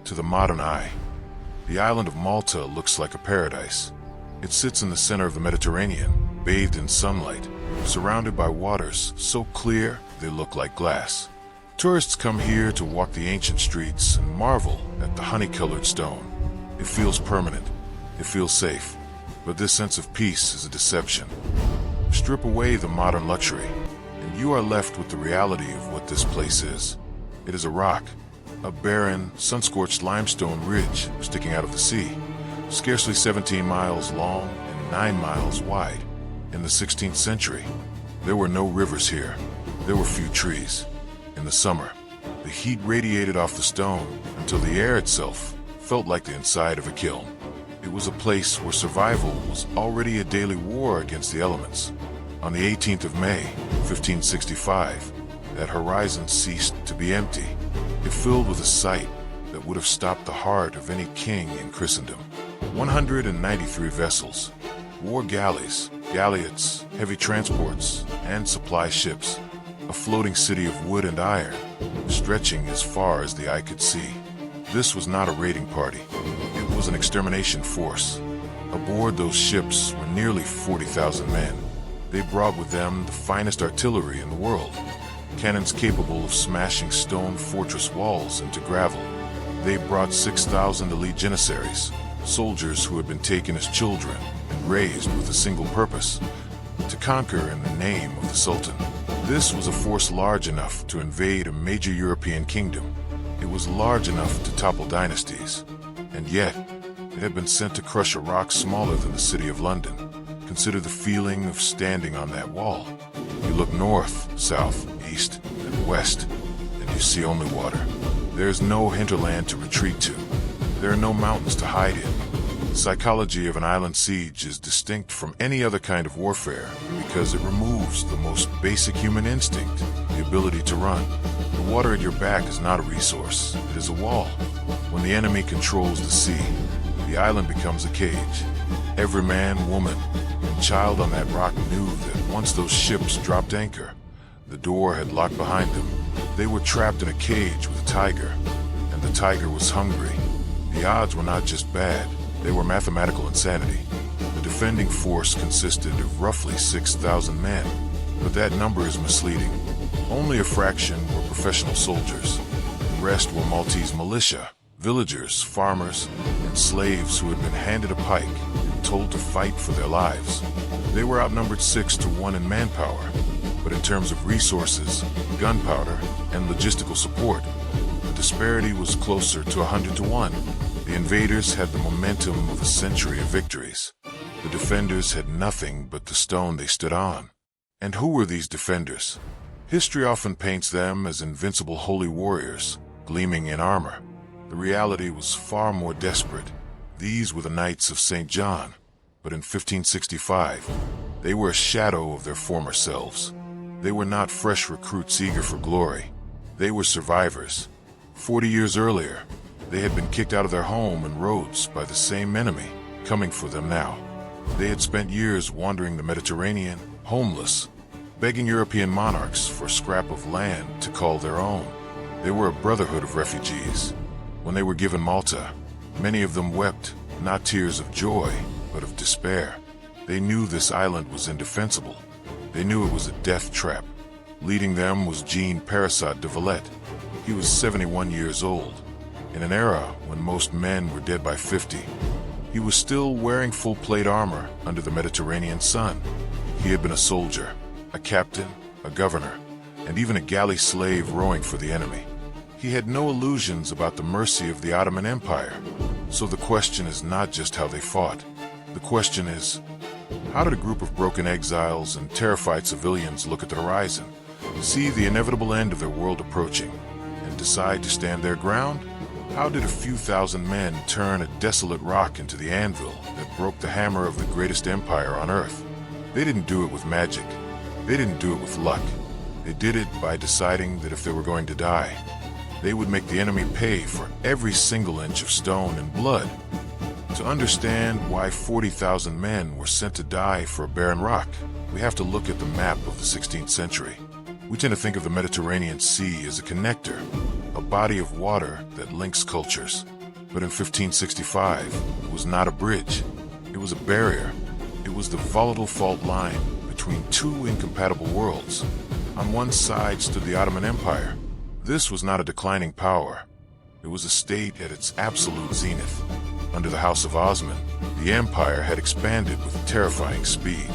To the modern eye, the island of Malta looks like a paradise. It sits in the center of the Mediterranean, bathed in sunlight, surrounded by waters so clear they look like glass. Tourists come here to walk the ancient streets and marvel at the honey-colored stone. It feels permanent. It feels safe. But this sense of peace is a deception. Strip away the modern luxury, and you are left with the reality of what this place is. It is a rock, a barren, sun-scorched limestone ridge sticking out of the sea, scarcely 17 miles long and 9 miles wide. In the 16th century, there were no rivers here. There were few trees. In the summer, the heat radiated off the stone until the air itself felt like the inside of a kiln. It was a place where survival was already a daily war against the elements. On the 18th of May, 1565, that horizon ceased to be empty. It filled with a sight that would have stopped the heart of any king in Christendom. 193 vessels, war galleys, galleots, heavy transports, and supply ships. A floating city of wood and iron, stretching as far as the eye could see. This was not a raiding party. It was an extermination force. Aboard those ships were nearly 40,000 men. They brought with them the finest artillery in the world, cannons capable of smashing stone fortress walls into gravel. They brought 6,000 elite janissaries, soldiers who had been taken as children and raised with a single purpose: to conquer in the name of the Sultan. This was a force large enough to invade a major European kingdom. It was large enough to topple dynasties. And yet, it had been sent to crush a rock smaller than the city of London. Consider the feeling of standing on that wall. You look north, south, east, and west, and you see only water. There's no hinterland to retreat to. There are no mountains to hide in. The psychology of an island siege is distinct from any other kind of warfare because it removes the most basic human instinct, the ability to run. The water at your back is not a resource, it is a wall. When the enemy controls the sea, the island becomes a cage. Every man, woman, and child on that rock knew that once those ships dropped anchor, the door had locked behind them. They were trapped in a cage with a tiger, and the tiger was hungry. The odds were not just bad, they were mathematical insanity. The defending force consisted of roughly 6,000 men, but that number is misleading. Only a fraction were professional soldiers. The rest were Maltese militia, villagers, farmers, and slaves who had been handed a pike and told to fight for their lives. They were outnumbered 6 to 1 in manpower, but in terms of resources, gunpowder, and logistical support, the disparity was closer to 100 to 1. The invaders had the momentum of a century of victories. The defenders had nothing but the stone they stood on. And who were these defenders? History often paints them as invincible holy warriors, gleaming in armor. The reality was far more desperate. These were the Knights of St. John, but in 1565, they were a shadow of their former selves. They were not fresh recruits eager for glory. They were survivors. 40 years earlier, they had been kicked out of their home and Rhodes by the same enemy, coming for them now. They had spent years wandering the Mediterranean, homeless, begging European monarchs for a scrap of land to call their own. They were a brotherhood of refugees. When they were given Malta, many of them wept, not tears of joy, but of despair. They knew this island was indefensible. They knew it was a death trap. Leading them was Jean Parasat de Valette. He was 71 years old. In an era when most men were dead by 50, he was still wearing full-plate armor under the Mediterranean sun. He had been a soldier, a captain, a governor, and even a galley slave rowing for the enemy. He had no illusions about the mercy of the Ottoman Empire. So the question is not just how they fought. The question is, how did a group of broken exiles and terrified civilians look at the horizon, see the inevitable end of their world approaching, and decide to stand their ground? How did a few thousand men turn a desolate rock into the anvil that broke the hammer of the greatest empire on earth? They didn't do it with magic. They didn't do it with luck. They did it by deciding that if they were going to die, they would make the enemy pay for every single inch of stone and blood. To understand why 40,000 men were sent to die for a barren rock, we have to look at the map of the 16th century. We tend to think of the Mediterranean Sea as a connector, a body of water that links cultures. But in 1565, it was not a bridge. It was a barrier. It was the volatile fault line between two incompatible worlds. On one side stood the Ottoman Empire. This was not a declining power. It was a state at its absolute zenith. Under the House of Osman, the empire had expanded with terrifying speed.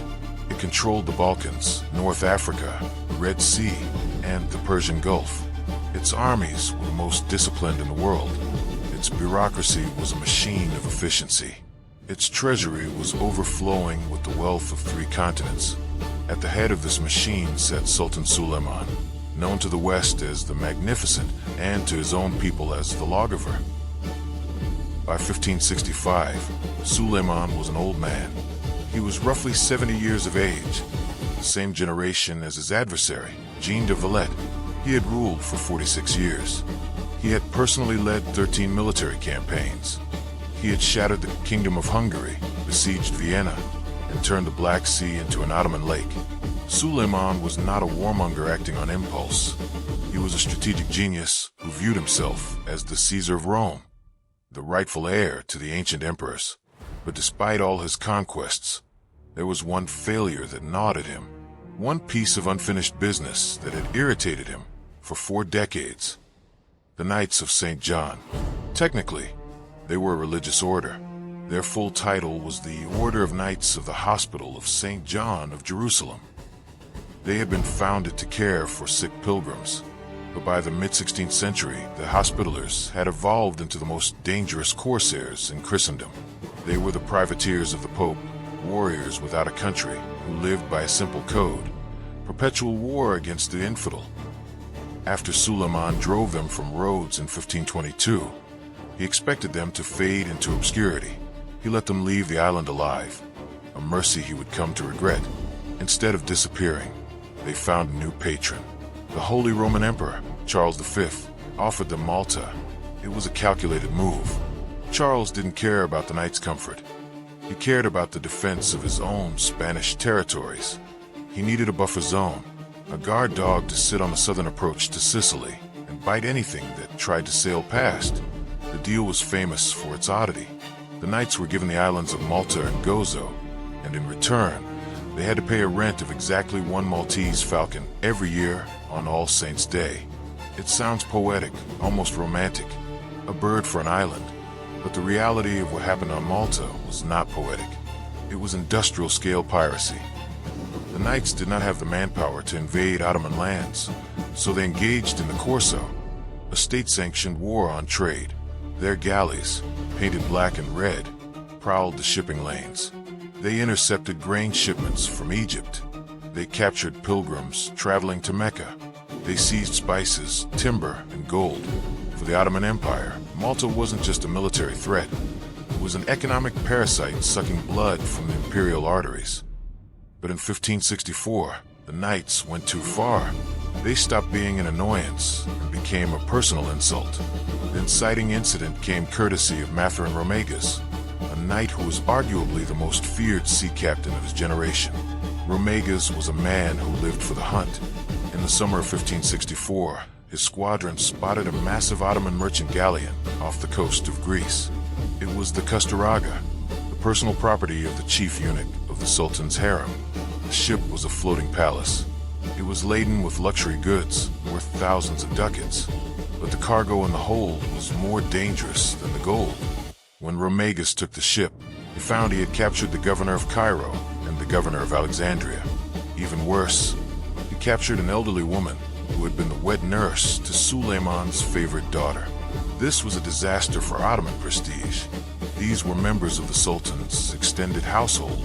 It controlled the Balkans, North Africa, the Red Sea, and the Persian Gulf. Its armies were the most disciplined in the world. Its bureaucracy was a machine of efficiency. Its treasury was overflowing with the wealth of 3 continents. At the head of this machine sat Sultan Suleiman, known to the West as the Magnificent and to his own people as the Lawgiver. By 1565, Suleiman was an old man. He was roughly 70 years of age, the same generation as his adversary, Jean de Valette. He had ruled for 46 years. He had personally led 13 military campaigns. He had shattered the Kingdom of Hungary, besieged Vienna, and turned the Black Sea into an Ottoman lake. Suleiman was not a warmonger acting on impulse. He was a strategic genius who viewed himself as the Caesar of Rome, the rightful heir to the ancient emperors. But despite all his conquests, there was one failure that gnawed at him, one piece of unfinished business that had irritated him for 4 decades. The Knights of St. John. Technically, they were a religious order. Their full title was the Order of Knights of the Hospital of St. John of Jerusalem. They had been founded to care for sick pilgrims, but by the mid-16th century, the Hospitallers had evolved into the most dangerous corsairs in Christendom. They were the privateers of the Pope, warriors without a country, who lived by a simple code: perpetual war against the infidel. After Suleiman drove them from Rhodes in 1522, he expected them to fade into obscurity. He let them leave the island alive, a mercy he would come to regret. Instead of disappearing, they found a new patron. The Holy Roman Emperor, Charles V, offered them Malta. It was a calculated move. Charles didn't care about the knights' comfort. He cared about the defense of his own Spanish territories. He needed a buffer zone, a guard dog to sit on the southern approach to Sicily and bite anything that tried to sail past. The deal was famous for its oddity. The knights were given the islands of Malta and Gozo, and in return, they had to pay a rent of exactly 1 Maltese falcon every year on All Saints' Day. It sounds poetic, almost romantic, a bird for an island, but the reality of what happened on Malta was not poetic. It was industrial-scale piracy. The knights did not have the manpower to invade Ottoman lands, so they engaged in the Corso, a state-sanctioned war on trade. Their galleys, painted black and red, prowled the shipping lanes. They intercepted grain shipments from Egypt. They captured pilgrims traveling to Mecca. They seized spices, timber, and gold. For the Ottoman Empire, Malta wasn't just a military threat. It was an economic parasite sucking blood from the imperial arteries. But in 1564, the knights went too far. They stopped being an annoyance and became a personal insult. The inciting incident came courtesy of Matherin Romegas, a knight who was arguably the most feared sea captain of his generation. Romegas was a man who lived for the hunt. In the summer of 1564, his squadron spotted a massive Ottoman merchant galleon off the coast of Greece. It was the Custaraga, the personal property of the chief eunuch of the Sultan's harem. The ship was a floating palace. It was laden with luxury goods worth thousands of ducats, but the cargo in the hold was more dangerous than the gold. When Romegas took the ship, he found he had captured the governor of Cairo and the governor of Alexandria. Even worse, he captured an elderly woman who had been the wet nurse to Suleiman's favorite daughter. This was a disaster for Ottoman prestige. These were members of the Sultan's extended household.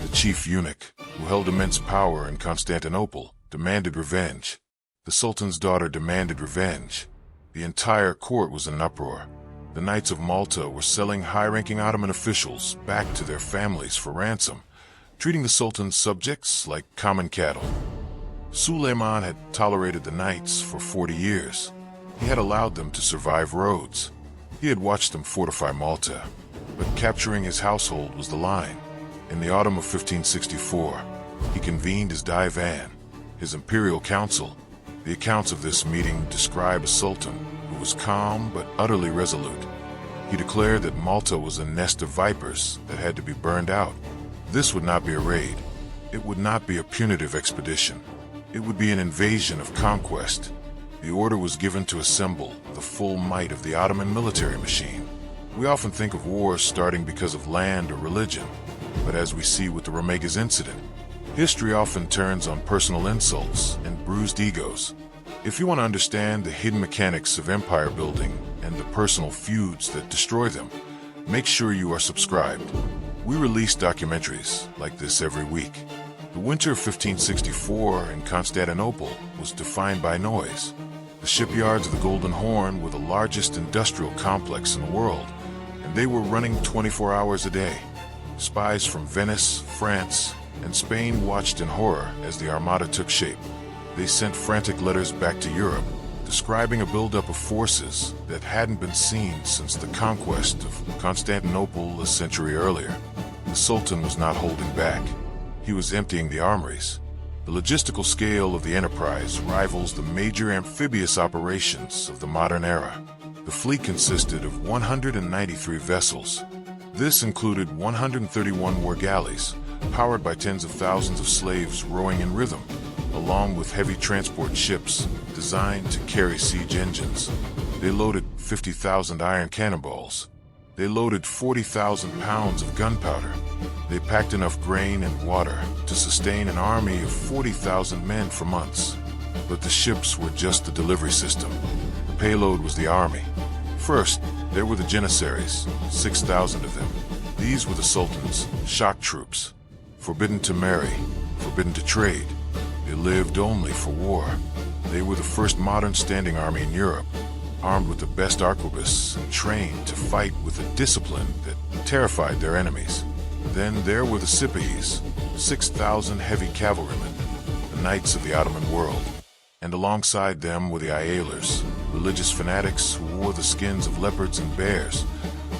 The chief eunuch, who held immense power in Constantinople, demanded revenge. The Sultan's daughter demanded revenge. The entire court was in an uproar. The Knights of Malta were selling high-ranking Ottoman officials back to their families for ransom, treating the Sultan's subjects like common cattle. Suleiman had tolerated the Knights for 40 years. He had allowed them to survive Rhodes. He had watched them fortify Malta, but capturing his household was the line. In the autumn of 1564, he convened his divan, his imperial council. The accounts of this meeting describe a sultan who was calm but utterly resolute. He declared that Malta was a nest of vipers that had to be burned out. This would not be a raid. It would not be a punitive expedition. It would be an invasion of conquest. The order was given to assemble the full might of the Ottoman military machine. We often think of wars starting because of land or religion, but as we see with the Remegas incident, history often turns on personal insults and bruised egos. If you want to understand the hidden mechanics of empire building and the personal feuds that destroy them, make sure you are subscribed. We release documentaries like this every week. The winter of 1564 in Constantinople was defined by noise. The shipyards of the Golden Horn were the largest industrial complex in the world, and they were running 24 hours a day. Spies from Venice, France, and Spain watched in horror as the Armada took shape. They sent frantic letters back to Europe, describing a buildup of forces that hadn't been seen since the conquest of Constantinople a century earlier. The Sultan was not holding back. He was emptying the armories. The logistical scale of the enterprise rivals the major amphibious operations of the modern era. The fleet consisted of 193 vessels. This included 131 war galleys, powered by tens of thousands of slaves rowing in rhythm, along with heavy transport ships designed to carry siege engines. They loaded 50,000 iron cannonballs. They loaded 40,000 pounds of gunpowder. They packed enough grain and water to sustain an army of 40,000 men for months. But the ships were just the delivery system. The payload was the army. First, there were the Janissaries, 6,000 of them. These were the Sultan's shock troops, forbidden to marry, forbidden to trade. They lived only for war. They were the first modern standing army in Europe, armed with the best arquebuses and trained to fight with a discipline that terrified their enemies. Then there were the Sipahis, 6,000 heavy cavalrymen, the knights of the Ottoman world. And alongside them were the Ayalers, religious fanatics who wore the skins of leopards and bears,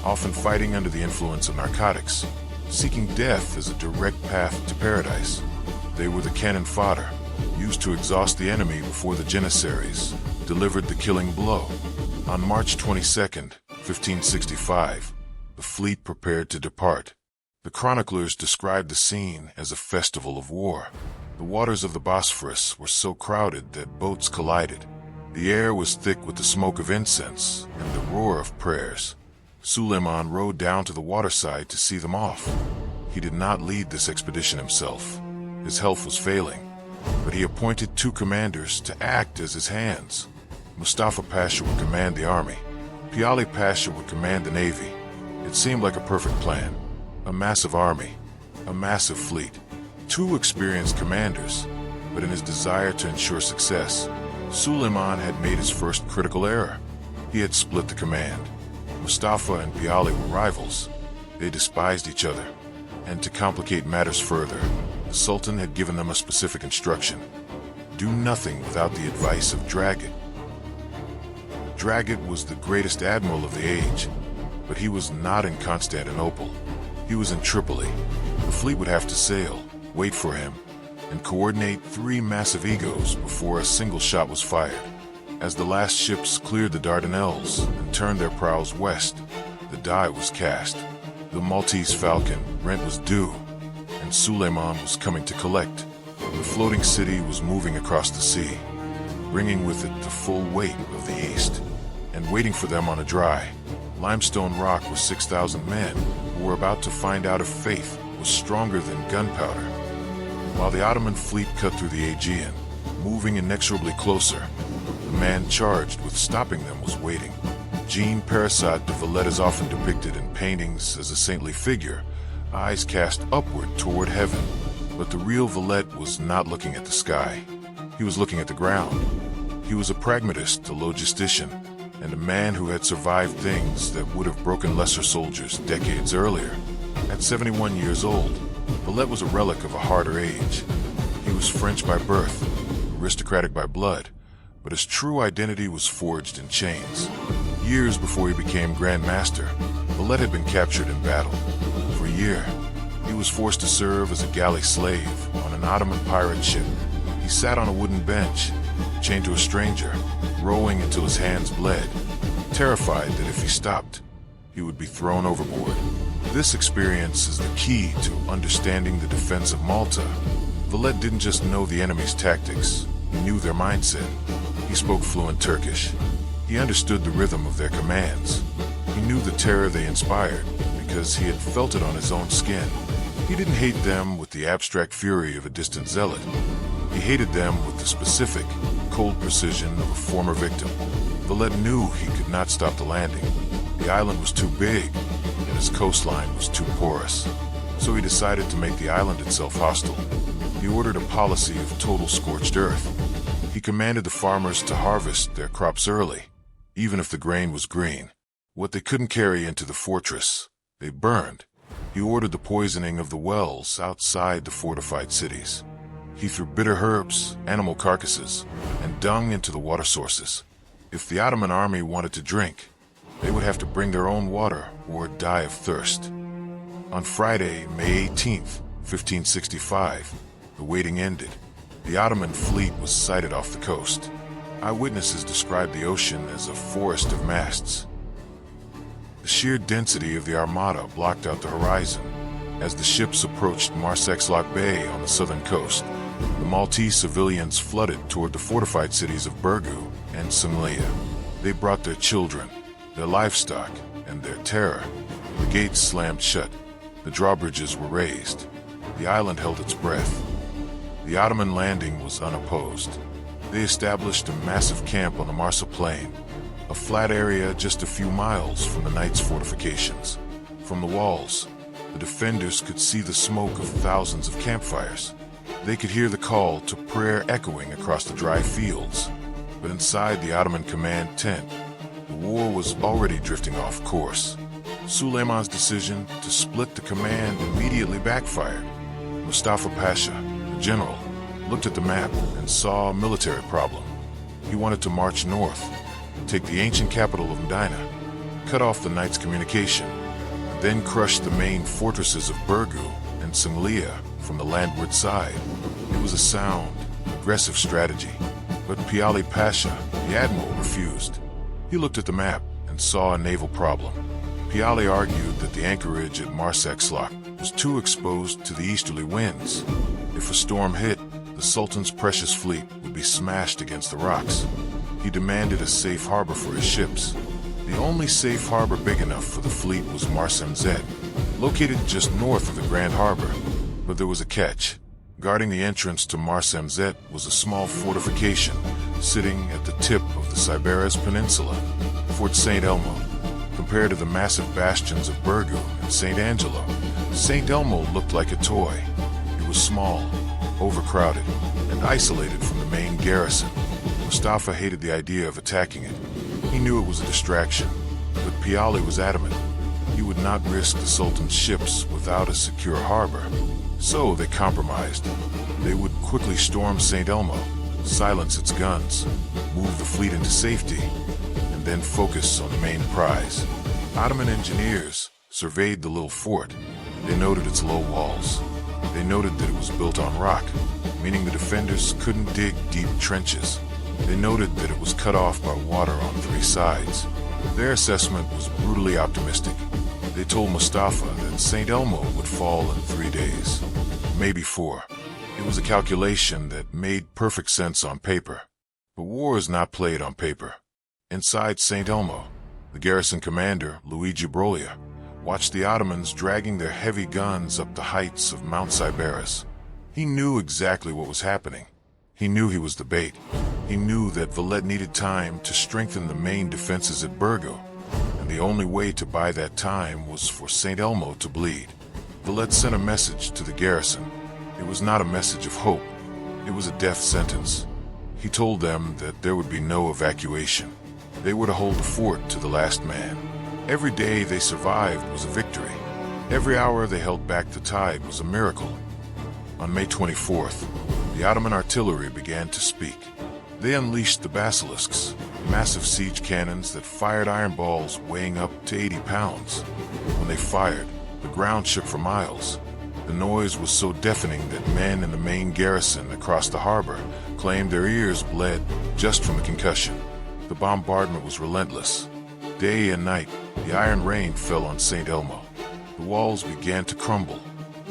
often fighting under the influence of narcotics, seeking death as a direct path to paradise. They were the cannon fodder, used to exhaust the enemy before the Janissaries delivered the killing blow. On March 22nd, 1565, the fleet prepared to depart. The chroniclers described the scene as a festival of war. The waters of the Bosphorus were so crowded that boats collided. The air was thick with the smoke of incense and the roar of prayers. Suleiman rowed down to the waterside to see them off. He did not lead this expedition himself. His health was failing, but he appointed 2 commanders to act as his hands. Mustafa Pasha would command the army. Piali Pasha would command the navy. It seemed like a perfect plan. A massive army, a massive fleet, 2 experienced commanders, but in his desire to ensure success, Suleiman had made his first critical error. He had split the command. Mustafa and Piali were rivals. They despised each other. And to complicate matters further, the Sultan had given them a specific instruction. Do nothing without the advice of Dragut. Dragut was the greatest admiral of the age, but he was not in Constantinople. He was in Tripoli. The fleet would have to sail, wait for him, and coordinate 3 massive egos before a single shot was fired. As the last ships cleared the Dardanelles and turned their prows west, the die was cast. The Maltese Falcon rent was due, and Suleiman was coming to collect. The floating city was moving across the sea, bringing with it the full weight of the East, and waiting for them on a dry, limestone rock with 6,000 men who were about to find out if faith was stronger than gunpowder. While the Ottoman fleet cut through the Aegean, moving inexorably closer, the man charged with stopping them was waiting. Jean Parisot de Valette is often depicted in paintings as a saintly figure, eyes cast upward toward heaven. But the real Valette was not looking at the sky. He was looking at the ground. He was a pragmatist, a logistician, and a man who had survived things that would have broken lesser soldiers decades earlier. At 71 years old, Valette was a relic of a harder age. He was French by birth, aristocratic by blood, but his true identity was forged in chains. Years before he became Grand Master, Valette had been captured in battle. For a year, he was forced to serve as a galley slave on an Ottoman pirate ship. He sat on a wooden bench, chained to a stranger, rowing until his hands bled, terrified that if he stopped, he would be thrown overboard. This experience is the key to understanding the defense of Malta. Valette didn't just know the enemy's tactics, he knew their mindset. He spoke fluent Turkish. He understood the rhythm of their commands. He knew the terror they inspired because he had felt it on his own skin. He didn't hate them with the abstract fury of a distant zealot. He hated them with the specific, cold precision of a former victim. Valette knew he could not stop the landing. The island was too big, and his coastline was too porous. So he decided to make the island itself hostile. He ordered a policy of total scorched earth. He commanded the farmers to harvest their crops early, even if the grain was green. What they couldn't carry into the fortress, they burned. He ordered the poisoning of the wells outside the fortified cities. He threw bitter herbs, animal carcasses, and dung into the water sources. If the Ottoman army wanted to drink, they would have to bring their own water or die of thirst. On Friday, May 18th, 1565, the waiting ended. The Ottoman fleet was sighted off the coast. Eyewitnesses described the ocean as a forest of masts. The sheer density of the armada blocked out the horizon. As the ships approached Marsex-Lock Bay on the southern coast, the Maltese civilians flooded toward the fortified cities of Burgu and Sunglia. They brought their children, their livestock, and their terror. The gates slammed shut. The drawbridges were raised. The island held its breath. The Ottoman landing was unopposed. They established a massive camp on the Marsa Plain, a flat area just a few miles from the knight's fortifications. From the walls, the defenders could see the smoke of thousands of campfires. They could hear the call to prayer echoing across the dry fields. But inside the Ottoman command tent, the war was already drifting off course. Suleiman's decision to split the command immediately backfired. Mustafa Pasha, the general, looked at the map and saw a military problem. He wanted to march north, take the ancient capital of Medina, cut off the knight's communication, then crush the main fortresses of Burgu and Sunglia from the landward side. It was a sound, aggressive strategy, but Piali Pasha, the admiral, refused. He looked at the map and saw a naval problem. Piali argued that the anchorage at Marsex-Lock was too exposed to the easterly winds. If a storm hit, the Sultan's precious fleet would be smashed against the rocks. He demanded a safe harbor for his ships. The only safe harbor big enough for the fleet was Marsemzet, located just north of the Grand Harbor. But there was a catch. Guarding the entrance to Marsemzet was a small fortification sitting at the tip of the Sybaris Peninsula, Fort St. Elmo. Compared to the massive bastions of Burgu and St. Angelo, St. Elmo looked like a toy. It was small, overcrowded, and isolated from the main garrison. Mustafa hated the idea of attacking it. He knew it was a distraction, but Piali was adamant. He would not risk the Sultan's ships without a secure harbor. So they compromised. They would quickly storm St. Elmo, silence its guns, move the fleet into safety, and then focus on the main prize. Ottoman engineers surveyed the little fort. They noted its low walls. They noted that it was built on rock, meaning the defenders couldn't dig deep trenches. They noted that it was cut off by water on three sides. Their assessment was brutally optimistic. They told Mustafa that St. Elmo would fall in 3 days, maybe 4. It was a calculation that made perfect sense on paper. But war is not played on paper. Inside St. Elmo, the garrison commander, Luigi Broglia, watched the Ottomans dragging their heavy guns up the heights of Mount Sybaris. He knew exactly what was happening. He knew he was the bait. He knew that Valette needed time to strengthen the main defenses at Burgu, and the only way to buy that time was for St. Elmo to bleed. Valette sent a message to the garrison. It was not a message of hope. It was a death sentence. He told them that there would be no evacuation. They were to hold the fort to the last man. Every day they survived was a victory. Every hour they held back the tide was a miracle. On May 24th, the Ottoman artillery began to speak. They unleashed the basilisks, massive siege cannons that fired iron balls weighing up to 80 pounds. When they fired, the ground shook for miles. The noise was so deafening that men in the main garrison across the harbor claimed their ears bled just from the concussion. The bombardment was relentless. Day and night, the iron rain fell on St. Elmo. The walls began to crumble.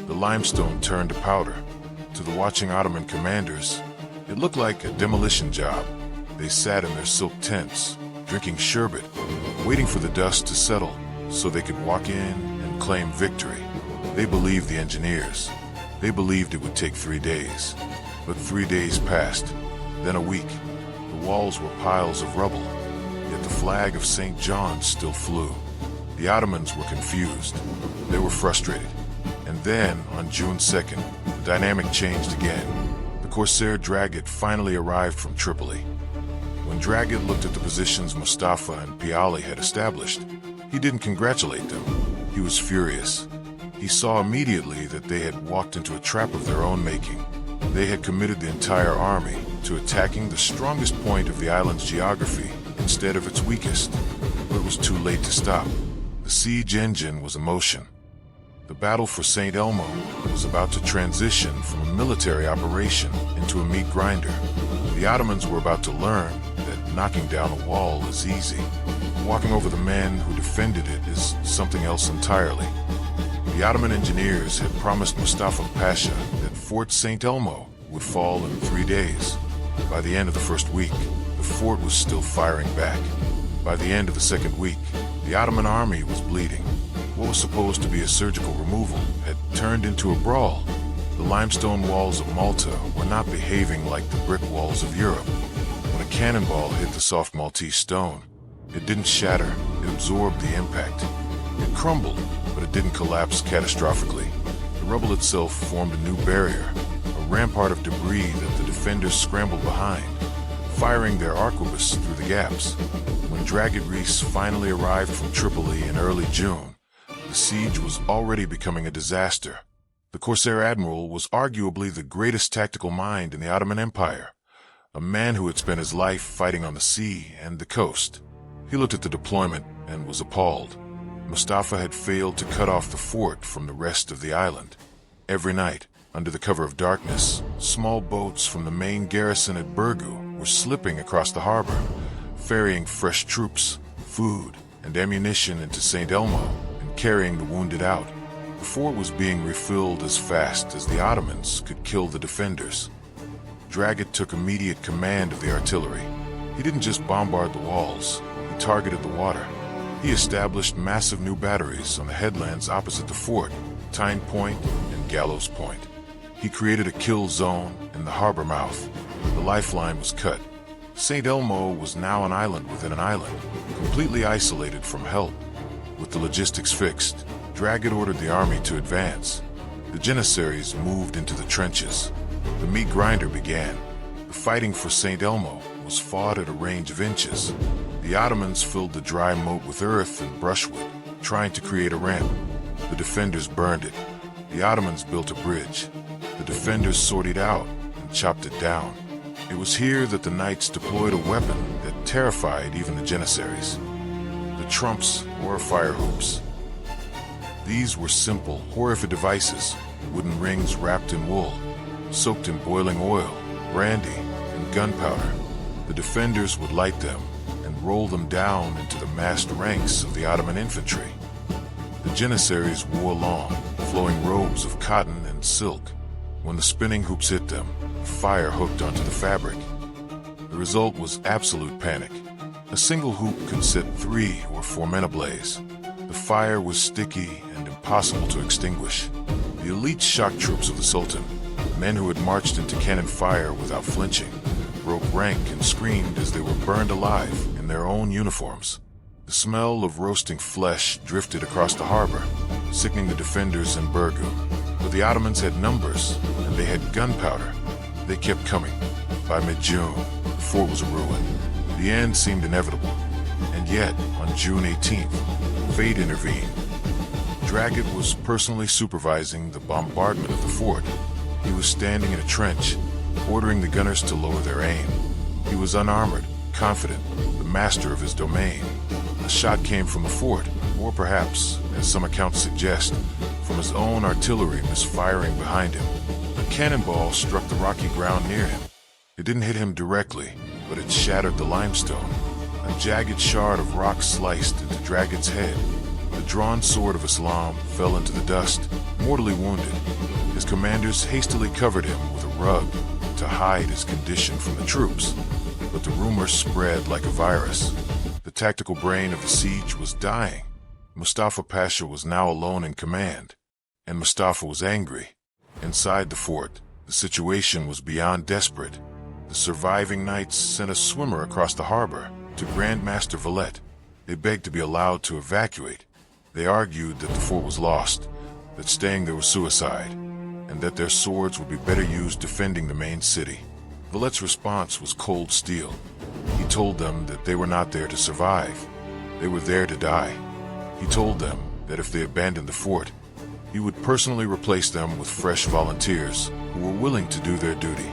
The limestone turned to powder. To the watching Ottoman commanders, it looked like a demolition job. They sat in their silk tents, drinking sherbet, waiting for the dust to settle so they could walk in and claim victory. They believed the engineers. They believed it would take 3 days. But 3 days passed, then a week. The walls were piles of rubble, yet the flag of St. John still flew. The Ottomans were confused. They were frustrated. And then, on June 2nd, the dynamic changed again. The Corsair Dragut finally arrived from Tripoli. When Dragut looked at the positions Mustafa and Piali had established, he didn't congratulate them. He was furious. He saw immediately that they had walked into a trap of their own making. They had committed the entire army to attacking the strongest point of the island's geography instead of its weakest. But it was too late to stop. The siege engine was in motion. The battle for St. Elmo was about to transition from a military operation into a meat grinder. The Ottomans were about to learn that knocking down a wall is easy. Walking over the men who defended it is something else entirely. The Ottoman engineers had promised Mustafa Pasha that Fort St. Elmo would fall in 3 days. By the end of the first week, the fort was still firing back. By the end of the second week, the Ottoman army was bleeding. What was supposed to be a surgical removal had turned into a brawl. The limestone walls of Malta were not behaving like the brick walls of Europe. When a cannonball hit the soft Maltese stone, it didn't shatter, it absorbed the impact. It crumbled, but it didn't collapse catastrophically. The rubble itself formed a new barrier, a rampart of debris that the defenders scrambled behind, firing their arquebus through the gaps. When Dragut Reis finally arrived from Tripoli in early June, the siege was already becoming a disaster. The Corsair admiral was arguably the greatest tactical mind in the Ottoman Empire, a man who had spent his life fighting on the sea and the coast. He looked at the deployment and was appalled. Mustafa had failed to cut off the fort from the rest of the island. Every night, under the cover of darkness, small boats from the main garrison at Burgu were slipping across the harbor, ferrying fresh troops, food, and ammunition into St. Elmo and carrying the wounded out. The fort was being refilled as fast as the Ottomans could kill the defenders. Dragut took immediate command of the artillery. He didn't just bombard the walls, he targeted the water. He established massive new batteries on the headlands opposite the fort, Tyne Point and Gallows Point. He created a kill zone in the harbor mouth. The lifeline was cut. St. Elmo was now an island within an island, completely isolated from help. With the logistics fixed, Dragut ordered the army to advance. The Janissaries moved into the trenches. The meat grinder began. The fighting for St. Elmo was fought at a range of inches. The Ottomans filled the dry moat with earth and brushwood, trying to create a ramp. The defenders burned it. The Ottomans built a bridge. The defenders sorted out and chopped it down. It was here that the knights deployed a weapon that terrified even the Janissaries. The trumps or fire hoops. These were simple, horrific devices, wooden rings wrapped in wool, soaked in boiling oil, brandy, and gunpowder. The defenders would light them and roll them down into the massed ranks of the Ottoman infantry. The Janissaries wore long, flowing robes of cotton and silk. When the spinning hoops hit them, fire hooked onto the fabric. The result was absolute panic. A single hoop could set 3 or 4 men ablaze. The fire was sticky and impossible to extinguish. The elite shock troops of the Sultan, men who had marched into cannon fire without flinching, broke rank and screamed as they were burned alive in their own uniforms. The smell of roasting flesh drifted across the harbor, sickening the defenders in Burgu. But the Ottomans had numbers, and they had gunpowder. They kept coming. By mid-June, the fort was a ruin. The end seemed inevitable. And yet, on June 18th, fate intervened. Dragut was personally supervising the bombardment of the fort. He was standing in a trench, ordering the gunners to lower their aim. He was unarmored, confident, the master of his domain. A shot came from the fort, or perhaps, as some accounts suggest, from his own artillery misfiring behind him. A cannonball struck the rocky ground near him. It didn't hit him directly, but it shattered the limestone. A jagged shard of rock sliced into Dragon's head. The drawn sword of Islam fell into the dust, mortally wounded. His commanders hastily covered him with a rug to hide his condition from the troops. But the rumor spread like a virus. The tactical brain of the siege was dying. Mustafa Pasha was now alone in command, and Mustafa was angry. Inside the fort, the situation was beyond desperate. The surviving knights sent a swimmer across the harbor to Grand Master Valette. They begged to be allowed to evacuate. They argued that the fort was lost, that staying there was suicide, and that their swords would be better used defending the main city. Valette's response was cold steel. He told them that they were not there to survive. They were there to die. He told them that if they abandoned the fort, he would personally replace them with fresh volunteers who were willing to do their duty.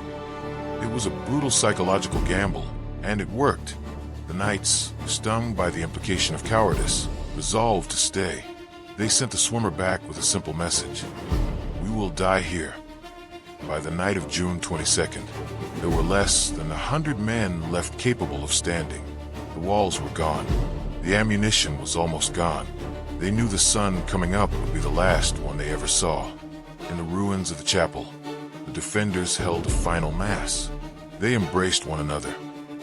It was a brutal psychological gamble, and it worked. The knights, stung by the implication of cowardice, resolved to stay. They sent the swimmer back with a simple message: "We will die here." By the night of June 22nd, there were less than 100 men left capable of standing. The walls were gone. The ammunition was almost gone. They knew the sun coming up would be the last one they ever saw. In the ruins of the chapel, the defenders held a final mass. They embraced one another.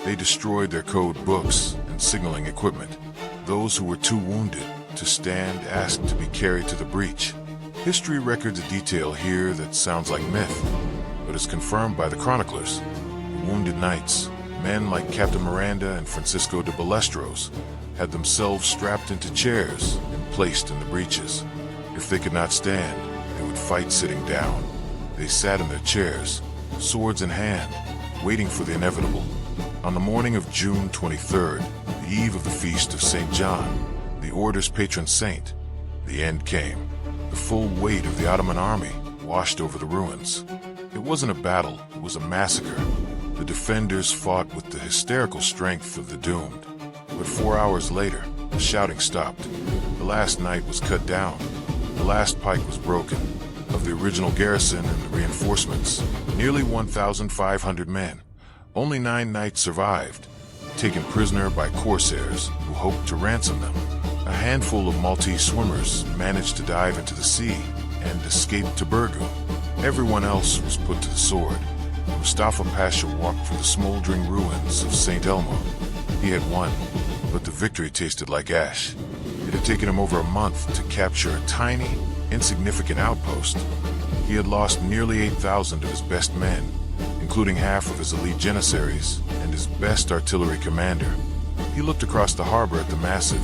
They destroyed their code books and signaling equipment. Those who were too wounded to stand asked to be carried to the breach. History records a detail here that sounds like myth, but is confirmed by the chroniclers. The wounded knights, men like Captain Miranda and Francisco de Balestros, had themselves strapped into chairs and placed in the breaches. If they could not stand, they would fight sitting down. They sat in their chairs, swords in hand, waiting for the inevitable. On the morning of June 23rd, the eve of the feast of St. John, the order's patron saint, the end came. The full weight of the Ottoman army washed over the ruins. It wasn't a battle, it was a massacre. The defenders fought with the hysterical strength of the doomed. But 4 hours later, the shouting stopped. The last knight was cut down. The last pike was broken. Of the original garrison and the reinforcements, nearly 1,500 men. Only 9 knights survived, taken prisoner by corsairs who hoped to ransom them. A handful of Maltese swimmers managed to dive into the sea and escape to Burgu. Everyone else was put to the sword. Mustafa Pasha walked through the smoldering ruins of St. Elmo. He had won, but the victory tasted like ash. It had taken him over a month to capture a tiny, insignificant outpost. He had lost nearly 8,000 of his best men, including half of his elite janissaries and his best artillery commander. He looked across the harbor at the massive,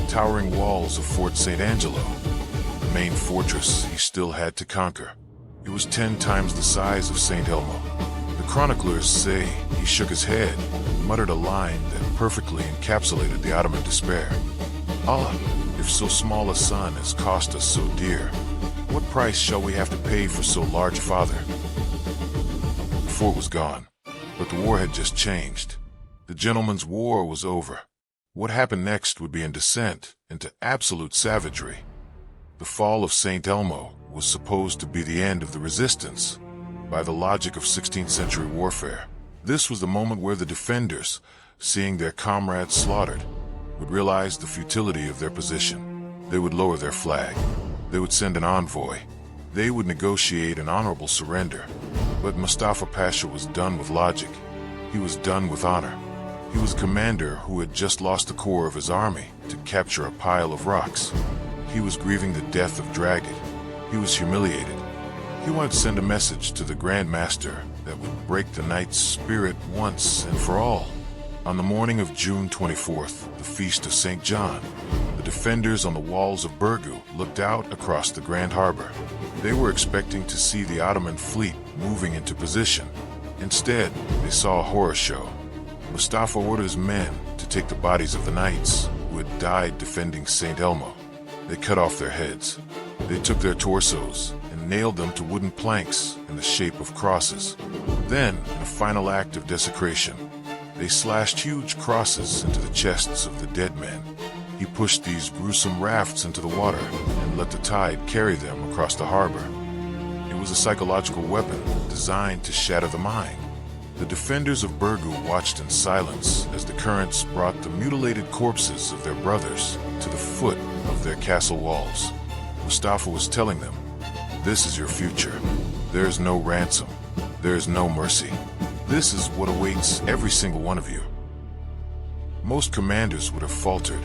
towering walls of Fort St. Angelo, the main fortress he still had to conquer. It was 10 times the size of St. Elmo. The chroniclers say he shook his head and muttered a line that perfectly encapsulated the Ottoman despair. "Allah, if so small a son has cost us so dear, what price shall we have to pay for so large a father?" The fort was gone, but the war had just changed. The gentleman's war was over. What happened next would be a descent into absolute savagery. The fall of St. Elmo was supposed to be the end of the resistance. By the logic of 16th century warfare, this was the moment where the defenders, seeing their comrades slaughtered, would realize the futility of their position. They would lower their flag. They would send an envoy. They would negotiate an honorable surrender. But Mustafa Pasha was done with logic. He was done with honor. He was a commander who had just lost the core of his army to capture a pile of rocks. He was grieving the death of Dragon. He was humiliated. He wanted to send a message to the Grand Master that would break the knight's spirit once and for all. On the morning of June 24th, the Feast of St. John, the defenders on the walls of Burgu looked out across the Grand Harbor. They were expecting to see the Ottoman fleet moving into position. Instead, they saw a horror show. Mustafa ordered his men to take the bodies of the knights who had died defending St. Elmo. They cut off their heads. They took their torsos and nailed them to wooden planks in the shape of crosses. Then, in a final act of desecration, they slashed huge crosses into the chests of the dead men. He pushed these gruesome rafts into the water and let the tide carry them across the harbor. It was a psychological weapon designed to shatter the mind. The defenders of Burgu watched in silence as the currents brought the mutilated corpses of their brothers to the foot of their castle walls. Mustafa was telling them, "This is your future. There is no ransom. There is no mercy. This is what awaits every single one of you." Most commanders would have faltered.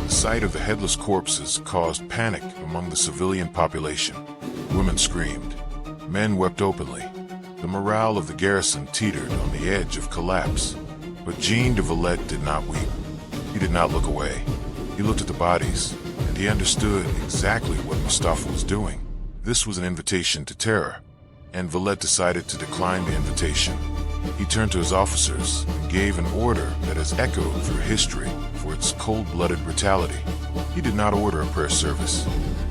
The sight of the headless corpses caused panic among the civilian population. Women screamed. Men wept openly. The morale of the garrison teetered on the edge of collapse. But Jean de Valette did not weep. He did not look away. He looked at the bodies, and he understood exactly what Mustafa was doing. This was an invitation to terror, and Valette decided to decline the invitation. He turned to his officers and gave an order that has echoed through history for its cold-blooded brutality. He did not order a prayer service.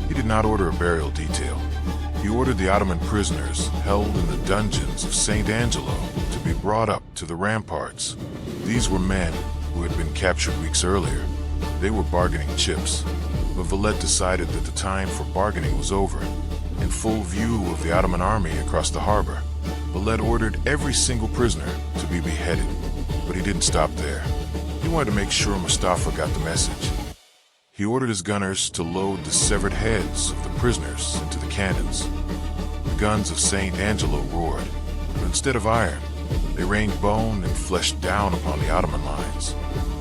He did not order a burial detail. He ordered the Ottoman prisoners held in the dungeons of St. Angelo to be brought up to the ramparts. These were men who had been captured weeks earlier. They were bargaining chips, but Valette decided that the time for bargaining was over. In full view of the Ottoman army across the harbor, Valette ordered every single prisoner to be beheaded. But he didn't stop there. He wanted to make sure Mustafa got the message. He ordered his gunners to load the severed heads of the prisoners into the cannons. The guns of St. Angelo roared, but instead of iron, they rained bone and flesh down upon the Ottoman lines.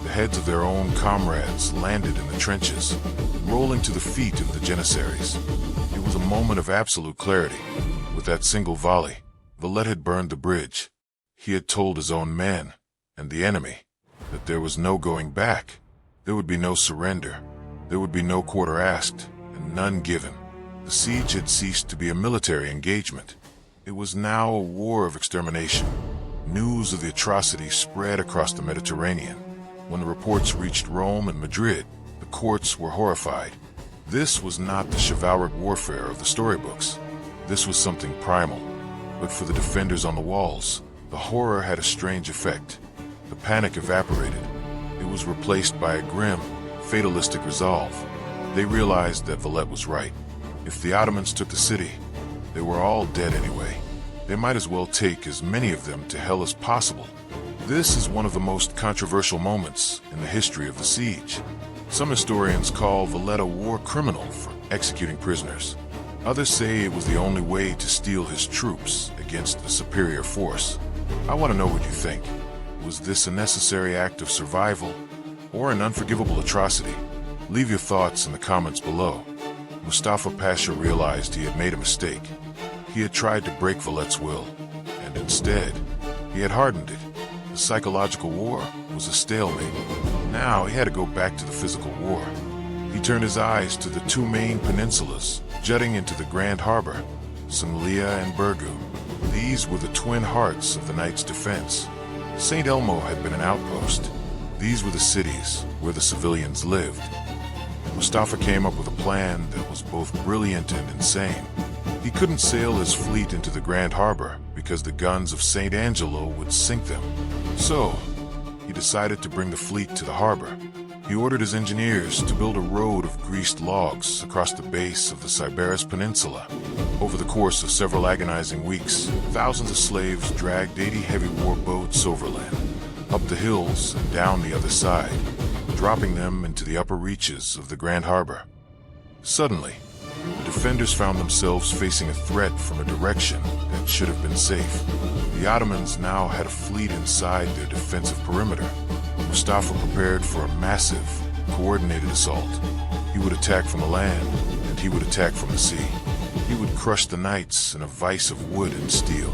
The heads of their own comrades landed in the trenches, rolling to the feet of the janissaries. It was a moment of absolute clarity. With that single volley, Valette had burned the bridge. He had told his own men, and the enemy, that there was no going back. There would be no surrender. There would be no quarter asked, and none given. The siege had ceased to be a military engagement. It was now a war of extermination. News of the atrocities spread across the Mediterranean. When the reports reached Rome and Madrid, the courts were horrified. This was not the chivalric warfare of the storybooks. This was something primal. But for the defenders on the walls, the horror had a strange effect. The panic evaporated. It was replaced by a grim, fatalistic resolve. They realized that Valette was right. If the Ottomans took the city, they were all dead anyway. They might as well take as many of them to hell as possible. This is one of the most controversial moments in the history of the siege. Some historians call Valette a war criminal for executing prisoners. Others say it was the only way to steel his troops against a superior force. I want to know what you think. Was this a necessary act of survival or an unforgivable atrocity? Leave your thoughts in the comments below. Mustafa Pasha realized he had made a mistake. He had tried to break Valette's will, and instead, he had hardened it. The psychological war was a stalemate. Now he had to go back to the physical war. He turned his eyes to the two main peninsulas jutting into the Grand Harbor, Sanglia and Burgu. These were the twin hearts of the Knights' defense. St. Elmo had been an outpost. These were the cities where the civilians lived. Mustafa came up with a plan that was both brilliant and insane. He couldn't sail his fleet into the Grand Harbor because the guns of St. Angelo would sink them. So, he decided to bring the fleet to the harbor. He ordered his engineers to build a road of greased logs across the base of the Sybaris Peninsula. Over the course of several agonizing weeks, thousands of slaves dragged 80 heavy war boats overland, up the hills and down the other side, dropping them into the upper reaches of the Grand Harbor. Suddenly, the defenders found themselves facing a threat from a direction that should have been safe. The Ottomans now had a fleet inside their defensive perimeter. Mustafa prepared for a massive, coordinated assault. He would attack from the land, and he would attack from the sea. He would crush the Knights in a vise of wood and steel.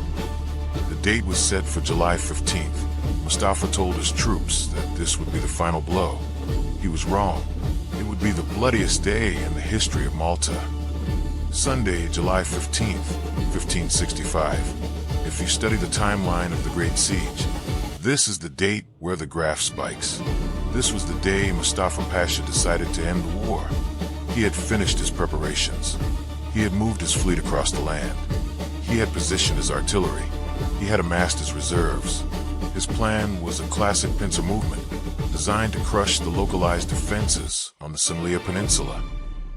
The date was set for July 15th. Mustafa told his troops that this would be the final blow. He was wrong. It would be the bloodiest day in the history of Malta. Sunday, July 15th, 1565. If you study the timeline of the Great Siege, this is the date where the graph spikes. This was the day Mustafa Pasha decided to end the war. He had finished his preparations. He had moved his fleet across the land. He had positioned his artillery. He had amassed his reserves. His plan was a classic pincer movement, designed to crush the localized defenses on the Sanglia Peninsula.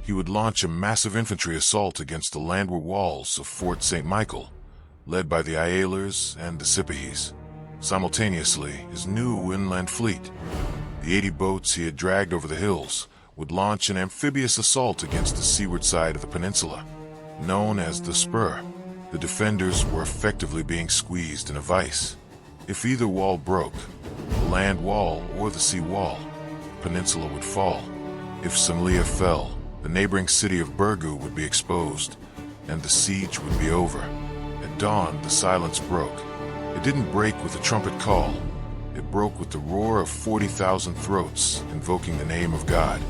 He would launch a massive infantry assault against the landward walls of Fort St. Michael, led by the Ialers and the Sipahis. Simultaneously, his new inland fleet, the 80 boats he had dragged over the hills, would launch an amphibious assault against the seaward side of the peninsula. Known as the Spur, the defenders were effectively being squeezed in a vice. If either wall broke, the land wall or the sea wall, the peninsula would fall. If Semlea fell, the neighboring city of Burgu would be exposed, and the siege would be over. At dawn, the silence broke. It didn't break with a trumpet call. It broke with the roar of 40,000 throats invoking the name of God.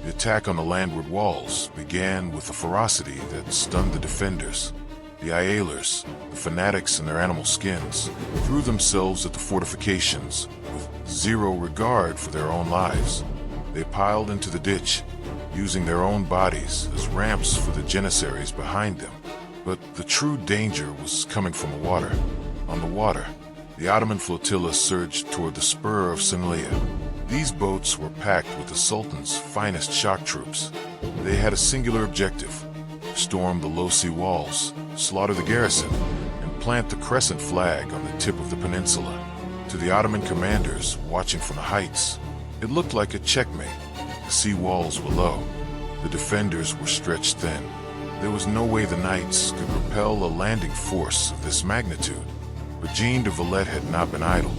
The attack on the landward walls began with a ferocity that stunned the defenders. The Ialers, the fanatics in their animal skins, threw themselves at the fortifications with zero regard for their own lives. They piled into the ditch, using their own bodies as ramps for the Janissaries behind them. But the true danger was coming from the water. On the water, the Ottoman flotilla surged toward the spur of Semlea. These boats were packed with the Sultan's finest shock troops. They had a singular objective: storm the low sea walls, slaughter the garrison, and plant the crescent flag on the tip of the peninsula. To the Ottoman commanders watching from the heights, it looked like a checkmate. The sea walls were low. The defenders were stretched thin. There was no way the knights could repel a landing force of this magnitude. But Jean de Valette had not been idle.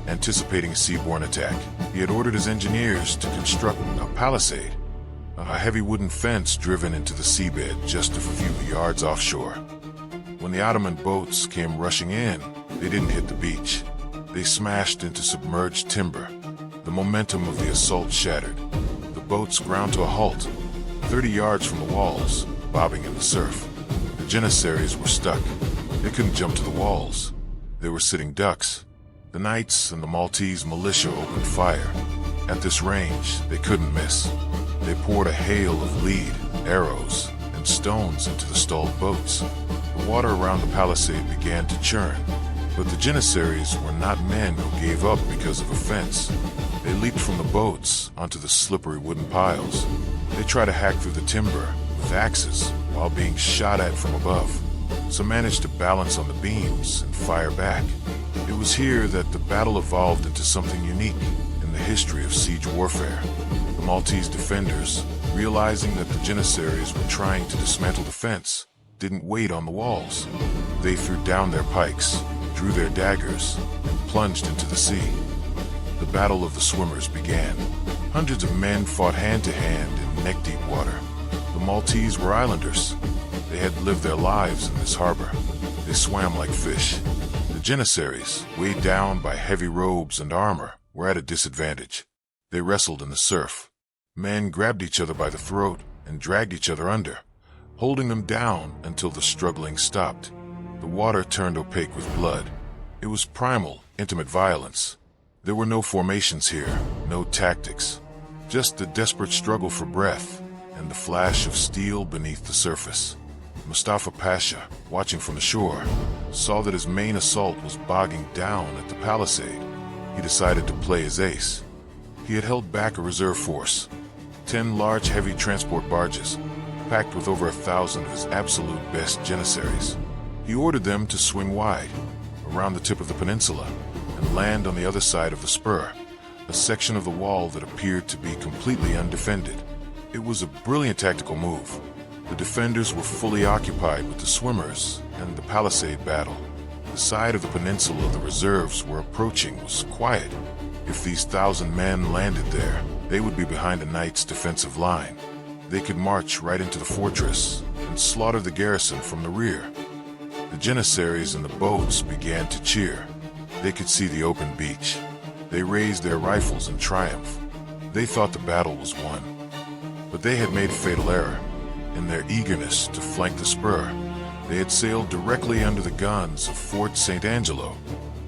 Anticipating a seaborne attack, he had ordered his engineers to construct a palisade, a heavy wooden fence driven into the seabed just a few yards offshore. When the Ottoman boats came rushing in, they didn't hit the beach. They smashed into submerged timber. The momentum of the assault shattered. The boats ground to a halt, 30 yards from the walls, bobbing in the surf. The Janissaries were stuck. They couldn't jump to the walls. They were sitting ducks. The knights and the Maltese militia opened fire. At this range, they couldn't miss. They poured a hail of lead, arrows, and stones into the stalled boats. The water around the palisade began to churn, but the Janissaries were not men who gave up because of a fence. They leaped from the boats onto the slippery wooden piles. They tried to hack through the timber with axes while being shot at from above. Some managed to balance on the beams and fire back. It was here that the battle evolved into something unique in the history of siege warfare. The Maltese defenders, realizing that the Janissaries were trying to dismantle the fence, didn't wait on the walls. They threw down their pikes, drew their daggers, and plunged into the sea. The Battle of the Swimmers began. Hundreds of men fought hand-to-hand in neck-deep water. The Maltese were islanders. They had lived their lives in this harbor. They swam like fish. The Janissaries, weighed down by heavy robes and armor, were at a disadvantage. They wrestled in the surf. Men grabbed each other by the throat and dragged each other under, holding them down until the struggling stopped. The water turned opaque with blood. It was primal, intimate violence. There were no formations here, no tactics. Just the desperate struggle for breath and the flash of steel beneath the surface. Mustafa Pasha, watching from the shore, saw that his main assault was bogging down at the palisade. He decided to play his ace. He had held back a reserve force, 10 large heavy transport barges, packed with over 1,000 of his absolute best Janissaries. He ordered them to swing wide, around the tip of the peninsula, and land on the other side of the spur, a section of the wall that appeared to be completely undefended. It was a brilliant tactical move. The defenders were fully occupied with the swimmers and the palisade battle. The side of the peninsula the reserves were approaching was quiet. If these 1,000 men landed there, they would be behind the knights' defensive line. They could march right into the fortress and slaughter the garrison from the rear. The Janissaries in the boats began to cheer. They could see the open beach. They raised their rifles in triumph. They thought the battle was won. But they had made a fatal error. In their eagerness to flank the spur, they had sailed directly under the guns of Fort St. Angelo,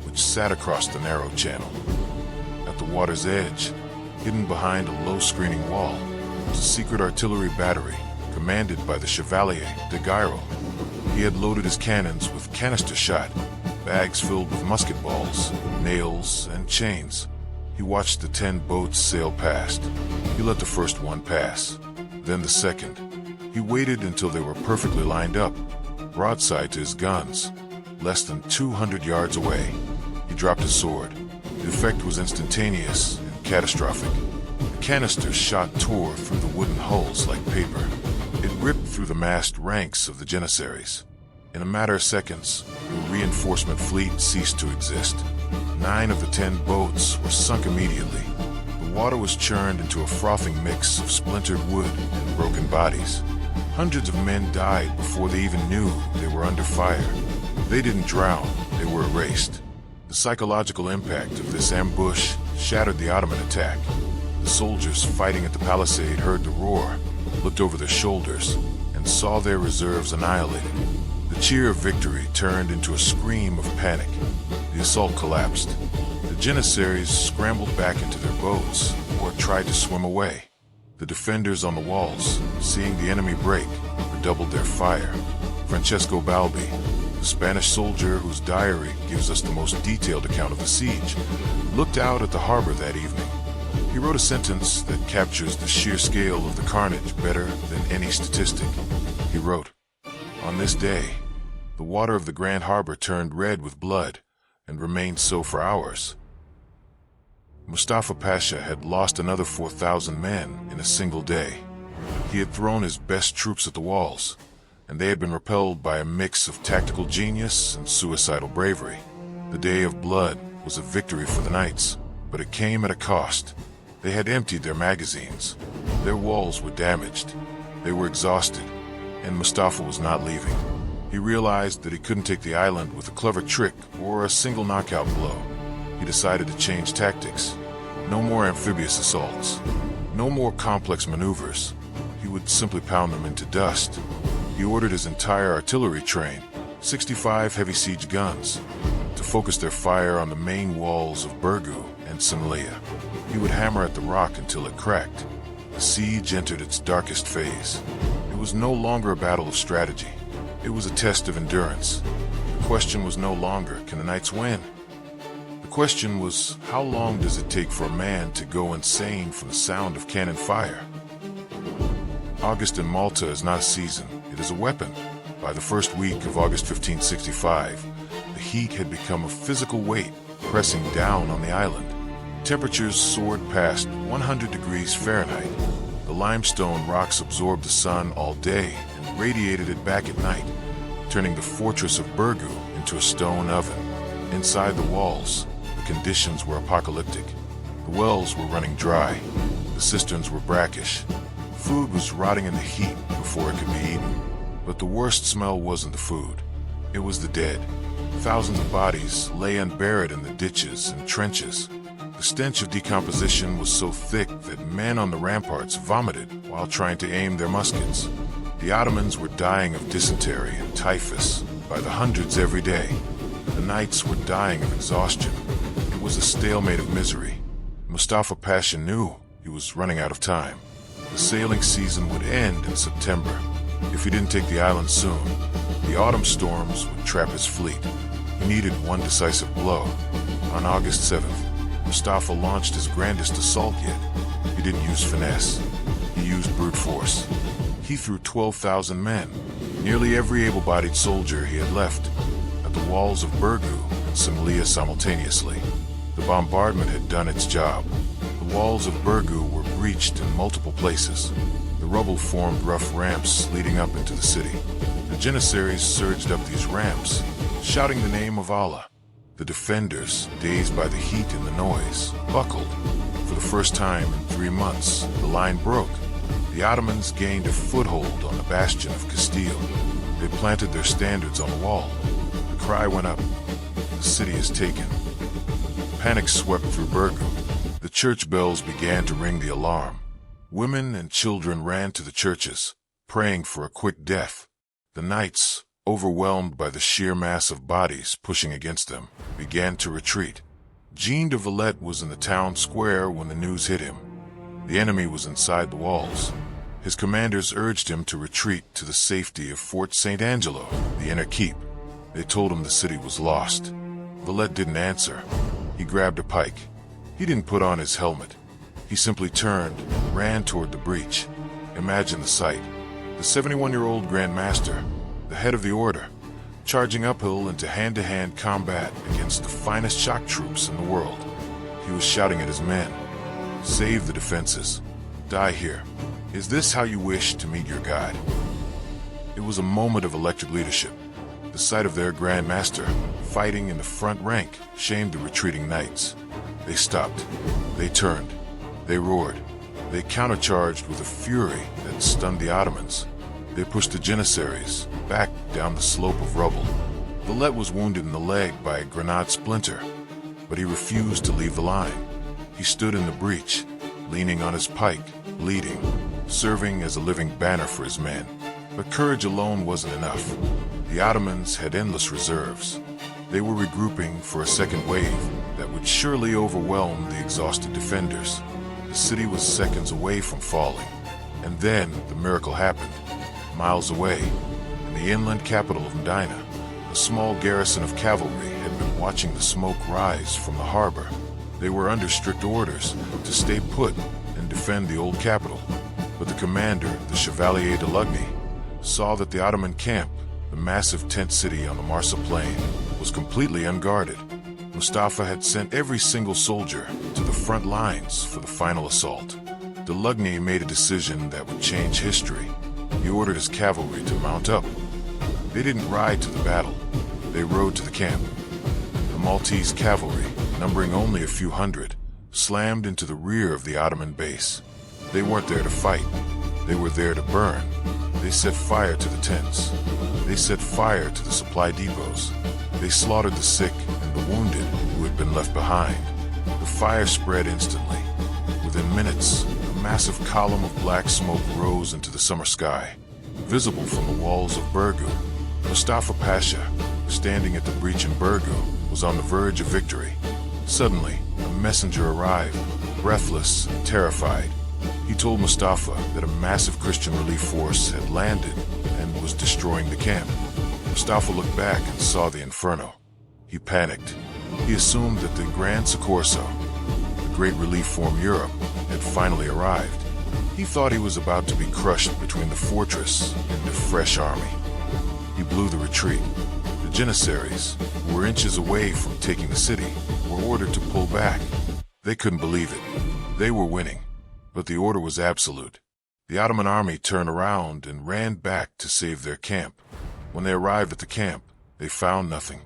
which sat across the narrow channel. At the water's edge, hidden behind a low screening wall, was a secret artillery battery commanded by the Chevalier de Gairo. He had loaded his cannons with canister shot, bags filled with musket balls, nails, and chains. He watched the 10 boats sail past. He let the first one pass, then the second. He waited until they were perfectly lined up, broadside to his guns, less than 200 yards away. He dropped his sword. The effect was instantaneous and catastrophic. The canisters shot tore through the wooden hulls like paper. It ripped through the massed ranks of the Janissaries. In a matter of seconds, the reinforcement fleet ceased to exist. 9 of the 10 boats were sunk immediately. The water was churned into a frothing mix of splintered wood and broken bodies. Hundreds of men died before they even knew they were under fire. They didn't drown, they were erased. The psychological impact of this ambush shattered the Ottoman attack. The soldiers fighting at the palisade heard the roar, looked over their shoulders, and saw their reserves annihilated. The cheer of victory turned into a scream of panic. The assault collapsed. The Janissaries scrambled back into their boats or tried to swim away. The defenders on the walls, seeing the enemy break, redoubled their fire. Francesco Balbi, the Spanish soldier whose diary gives us the most detailed account of the siege, looked out at the harbor that evening. He wrote a sentence that captures the sheer scale of the carnage better than any statistic. He wrote, "On this day, the water of the Grand Harbor turned red with blood and remained so for hours." Mustafa Pasha had lost another 4,000 men in a single day. He had thrown his best troops at the walls, and they had been repelled by a mix of tactical genius and suicidal bravery. The day of blood was a victory for the knights, but it came at a cost. They had emptied their magazines. Their walls were damaged. They were exhausted, and Mustafa was not leaving. He realized that he couldn't take the island with a clever trick or a single knockout blow. He decided to change tactics. No more amphibious assaults. No more complex maneuvers. He would simply pound them into dust. He ordered his entire artillery train, 65 heavy siege guns, to focus their fire on the main walls of Burgu and Semalia. He would hammer at the rock until it cracked. The siege entered its darkest phase. It was no longer a battle of strategy. It was a test of endurance. The question was no longer, can the knights win? The question was, how long does it take for a man to go insane from the sound of cannon fire? August in Malta is not a season, it is a weapon. By the first week of August 1565, the heat had become a physical weight pressing down on the island. Temperatures soared past 100 degrees Fahrenheit. The limestone rocks absorbed the sun all day and radiated it back at night, turning the fortress of Burgu into a stone oven. Inside the walls, the conditions were apocalyptic. The wells were running dry. The cisterns were brackish. Food was rotting in the heat before it could be eaten. But the worst smell wasn't the food. It was the dead. Thousands of bodies lay unburied in the ditches and trenches. The stench of decomposition was so thick that men on the ramparts vomited while trying to aim their muskets. The Ottomans were dying of dysentery and typhus by the hundreds every day. The knights were dying of exhaustion. It was a stalemate of misery. Mustafa Pasha knew he was running out of time. The sailing season would end in September. If he didn't take the island soon, the autumn storms would trap his fleet. He needed one decisive blow. On August 7th, Mustafa launched his grandest assault yet. He didn't use finesse. He used brute force. He threw 12,000 men, nearly every able-bodied soldier he had left, at the walls of Burgu and Semalia simultaneously. The bombardment had done its job. The walls of Burgu were breached in multiple places. The rubble formed rough ramps leading up into the city. The Janissaries surged up these ramps, shouting the name of Allah. The defenders, dazed by the heat and the noise, buckled. For the first time in 3 months, the line broke. The Ottomans gained a foothold on the bastion of Castile. They planted their standards on the wall. The cry went up, "The city is taken." Panic swept through Burgu. The church bells began to ring the alarm. Women and children ran to the churches, praying for a quick death. The knights, overwhelmed by the sheer mass of bodies pushing against them, began to retreat. Jean de Valette was in the town square when the news hit him. The enemy was inside the walls. His commanders urged him to retreat to the safety of Fort St. Angelo, the inner keep. They told him the city was lost. Valette didn't answer. He grabbed a pike. He didn't put on his helmet. He simply turned, ran toward the breach. Imagine the sight. The 71-year-old Grand Master, the head of the order, charging uphill into hand-to-hand combat against the finest shock troops in the world. He was shouting at his men, "Save the defenses. Die here. Is this how you wish to meet your God?" It was a moment of electric leadership. The sight of their Grand Master fighting in the front rank shamed the retreating knights. They stopped. They turned. They roared. They countercharged with a fury that stunned the Ottomans. They pushed the Janissaries back down the slope of rubble. Valette was wounded in the leg by a grenade splinter, but he refused to leave the line. He stood in the breach, leaning on his pike, bleeding, serving as a living banner for his men. But courage alone wasn't enough. The Ottomans had endless reserves. They were regrouping for a second wave that would surely overwhelm the exhausted defenders. The city was seconds away from falling. And then the miracle happened. Miles away, in the inland capital of Medina, a small garrison of cavalry had been watching the smoke rise from the harbor. They were under strict orders to stay put and defend the old capital. But the commander, the Chevalier de Lugny, saw that the Ottoman camp, the massive tent city on the Marsa plain, was completely unguarded. Mustafa had sent every single soldier to the front lines for the final assault. De Lugny made a decision that would change history. He ordered his cavalry to mount up. They didn't ride to the battle. They rode to the camp. The Maltese cavalry, numbering only a few hundred, slammed into the rear of the Ottoman base. They weren't there to fight. They were there to burn. They set fire to the tents. They set fire to the supply depots. They slaughtered the sick and the wounded who had been left behind. The fire spread instantly. Within minutes, a massive column of black smoke rose into the summer sky, visible from the walls of Burgu. Mustafa Pasha, standing at the breach in Burgu, was on the verge of victory. Suddenly, a messenger arrived, breathless and terrified. He told Mustafa that a massive Christian relief force had landed and was destroying the camp. Mustafa looked back and saw the inferno. He panicked. He assumed that the Grand Soccorso, the great relief from Europe, had finally arrived. He thought he was about to be crushed between the fortress and the fresh army. He blew the retreat. The Janissaries, who were inches away from taking the city, were ordered to pull back. They couldn't believe it. They were winning. But the order was absolute. The Ottoman army turned around and ran back to save their camp. When they arrived at the camp, they found nothing.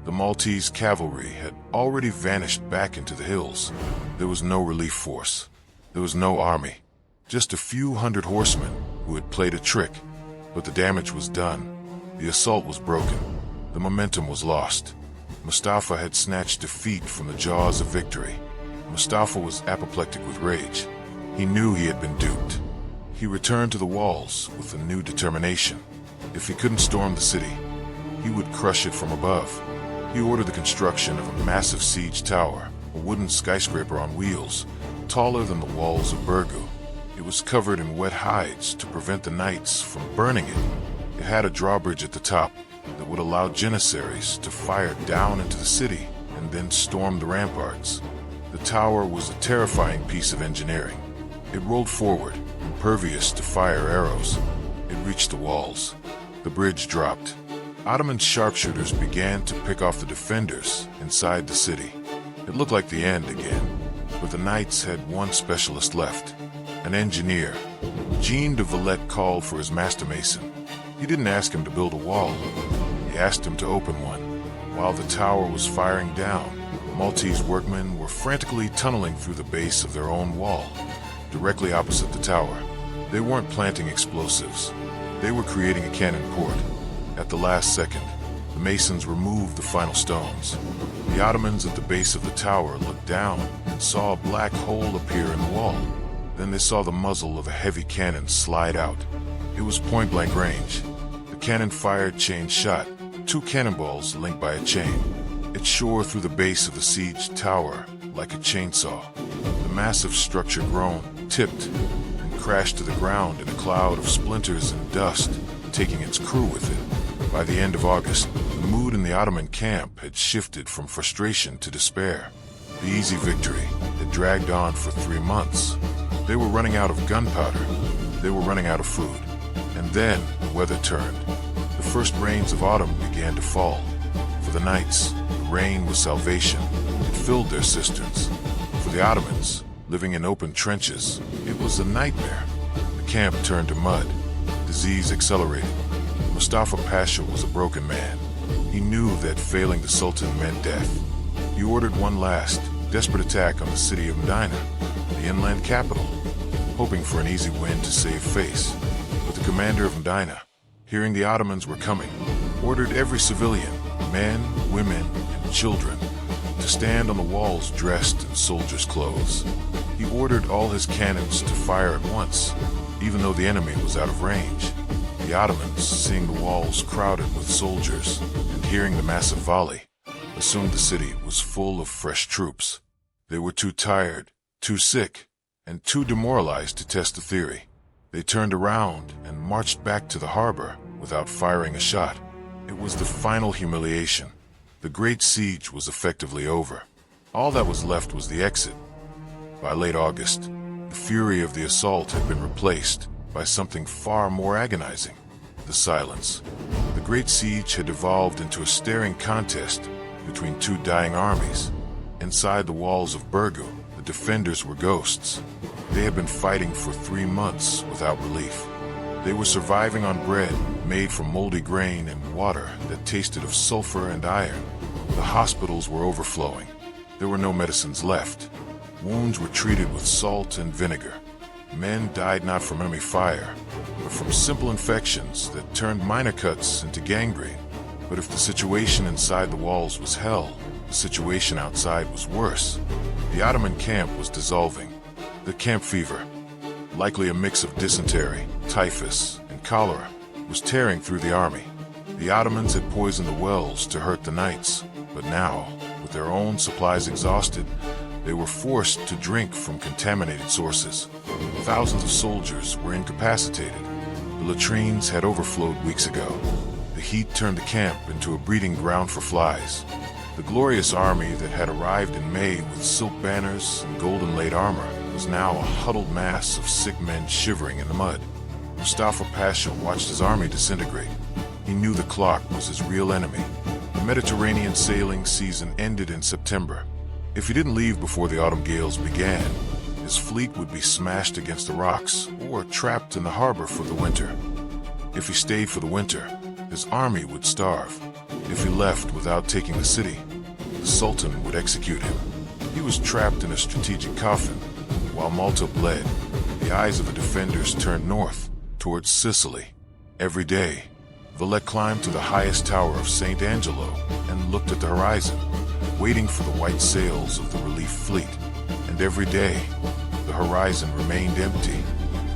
The Maltese cavalry had already vanished back into the hills. There was no relief force. There was no army. Just a few hundred horsemen who had played a trick. But the damage was done. The assault was broken. The momentum was lost. Mustafa had snatched defeat from the jaws of victory. Mustafa was apoplectic with rage. He knew he had been duped. He returned to the walls with a new determination. If he couldn't storm the city, he would crush it from above. He ordered the construction of a massive siege tower, a wooden skyscraper on wheels, taller than the walls of Burgu. It was covered in wet hides to prevent the knights from burning it. It had a drawbridge at the top that would allow Janissaries to fire down into the city and then storm the ramparts. The tower was a terrifying piece of engineering. It rolled forward, impervious to fire arrows. It reached the walls. The bridge dropped. Ottoman sharpshooters began to pick off the defenders inside the city. It looked like the end again, but the knights had one specialist left, an engineer. Jean de Valette called for his master mason. He didn't ask him to build a wall. He asked him to open one. While the tower was firing down, Maltese workmen were frantically tunneling through the base of their own wall, directly opposite the tower. They weren't planting explosives. They were creating a cannon port. At the last second, the masons removed the final stones. The Ottomans at the base of the tower looked down and saw a black hole appear in the wall. Then they saw the muzzle of a heavy cannon slide out. It was point-blank range. The cannon fired chain shot, 2 cannonballs linked by a chain. It shore through the base of the siege tower like a chainsaw. The massive structure groaned, tipped, and crashed to the ground in a cloud of splinters and dust, taking its crew with it. By the end of August, the mood in the Ottoman camp had shifted from frustration to despair. The easy victory had dragged on for 3 months. They were running out of gunpowder. They were running out of food. And then the weather turned. The first rains of autumn began to fall. For the knights, the rain was salvation. It filled their cisterns. For the Ottomans, living in open trenches, it was a nightmare. The camp turned to mud. Disease accelerated. Mustafa Pasha was a broken man. He knew that failing the Sultan meant death. He ordered one last, desperate attack on the city of Medina, the inland capital, hoping for an easy win to save face. But the commander of Medina, hearing the Ottomans were coming, ordered every civilian, men, women, and children, to stand on the walls dressed in soldiers' clothes. He ordered all his cannons to fire at once, even though the enemy was out of range. The Ottomans, seeing the walls crowded with soldiers and hearing the massive volley, assumed the city was full of fresh troops. They were too tired, too sick, and too demoralized to test the theory. They turned around and marched back to the harbor without firing a shot. It was the final humiliation. The great siege was effectively over. All that was left was the exit. By late August, the fury of the assault had been replaced by something far more agonizing: the silence. The great siege had evolved into a staring contest between two dying armies. Inside the walls of Burgu, the defenders were ghosts. They had been fighting for 3 months without relief. They were surviving on bread made from moldy grain and water that tasted of sulfur and iron. The hospitals were overflowing. There were no medicines left. Wounds were treated with salt and vinegar. Men died not from enemy fire, but from simple infections that turned minor cuts into gangrene. But if the situation inside the walls was hell, the situation outside was worse. The Ottoman camp was dissolving. The camp fever, likely a mix of dysentery, typhus, and cholera, was tearing through the army. The Ottomans had poisoned the wells to hurt the knights, but now, with their own supplies exhausted, they were forced to drink from contaminated sources. Thousands of soldiers were incapacitated. The latrines had overflowed weeks ago. The heat turned the camp into a breeding ground for flies. The glorious army that had arrived in May with silk banners and golden-laid armor was now a huddled mass of sick men shivering in the mud. Mustafa Pasha watched his army disintegrate. He knew the clock was his real enemy. The Mediterranean sailing season ended in September. If he didn't leave before the autumn gales began, his fleet would be smashed against the rocks or trapped in the harbor for the winter. If he stayed for the winter, his army would starve. If he left without taking the city, the Sultan would execute him. He was trapped in a strategic coffin. While Malta bled, the eyes of the defenders turned north, towards Sicily. Every day, Valette climbed to the highest tower of St. Angelo and looked at the horizon, waiting for the white sails of the relief fleet. And every day, the horizon remained empty.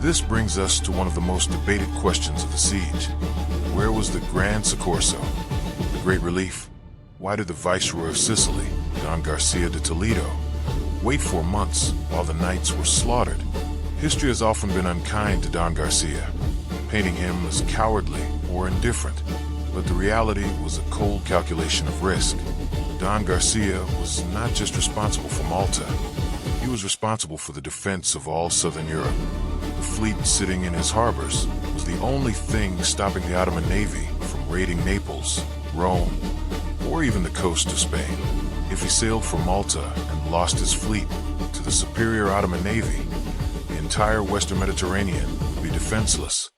This brings us to one of the most debated questions of the siege. Where was the Grand Soccorso, the Great Relief? Why did the Viceroy of Sicily, Don Garcia de Toledo, wait 4 months while the knights were slaughtered? History has often been unkind to Don Garcia, painting him as cowardly or indifferent, but the reality was a cold calculation of risk. Don Garcia was not just responsible for Malta, he was responsible for the defense of all southern Europe. The fleet sitting in his harbors was the only thing stopping the Ottoman navy from raiding Naples, Rome, or even the coast of Spain. If he sailed for Malta and lost his fleet to the superior Ottoman navy, the entire Western Mediterranean would be defenseless.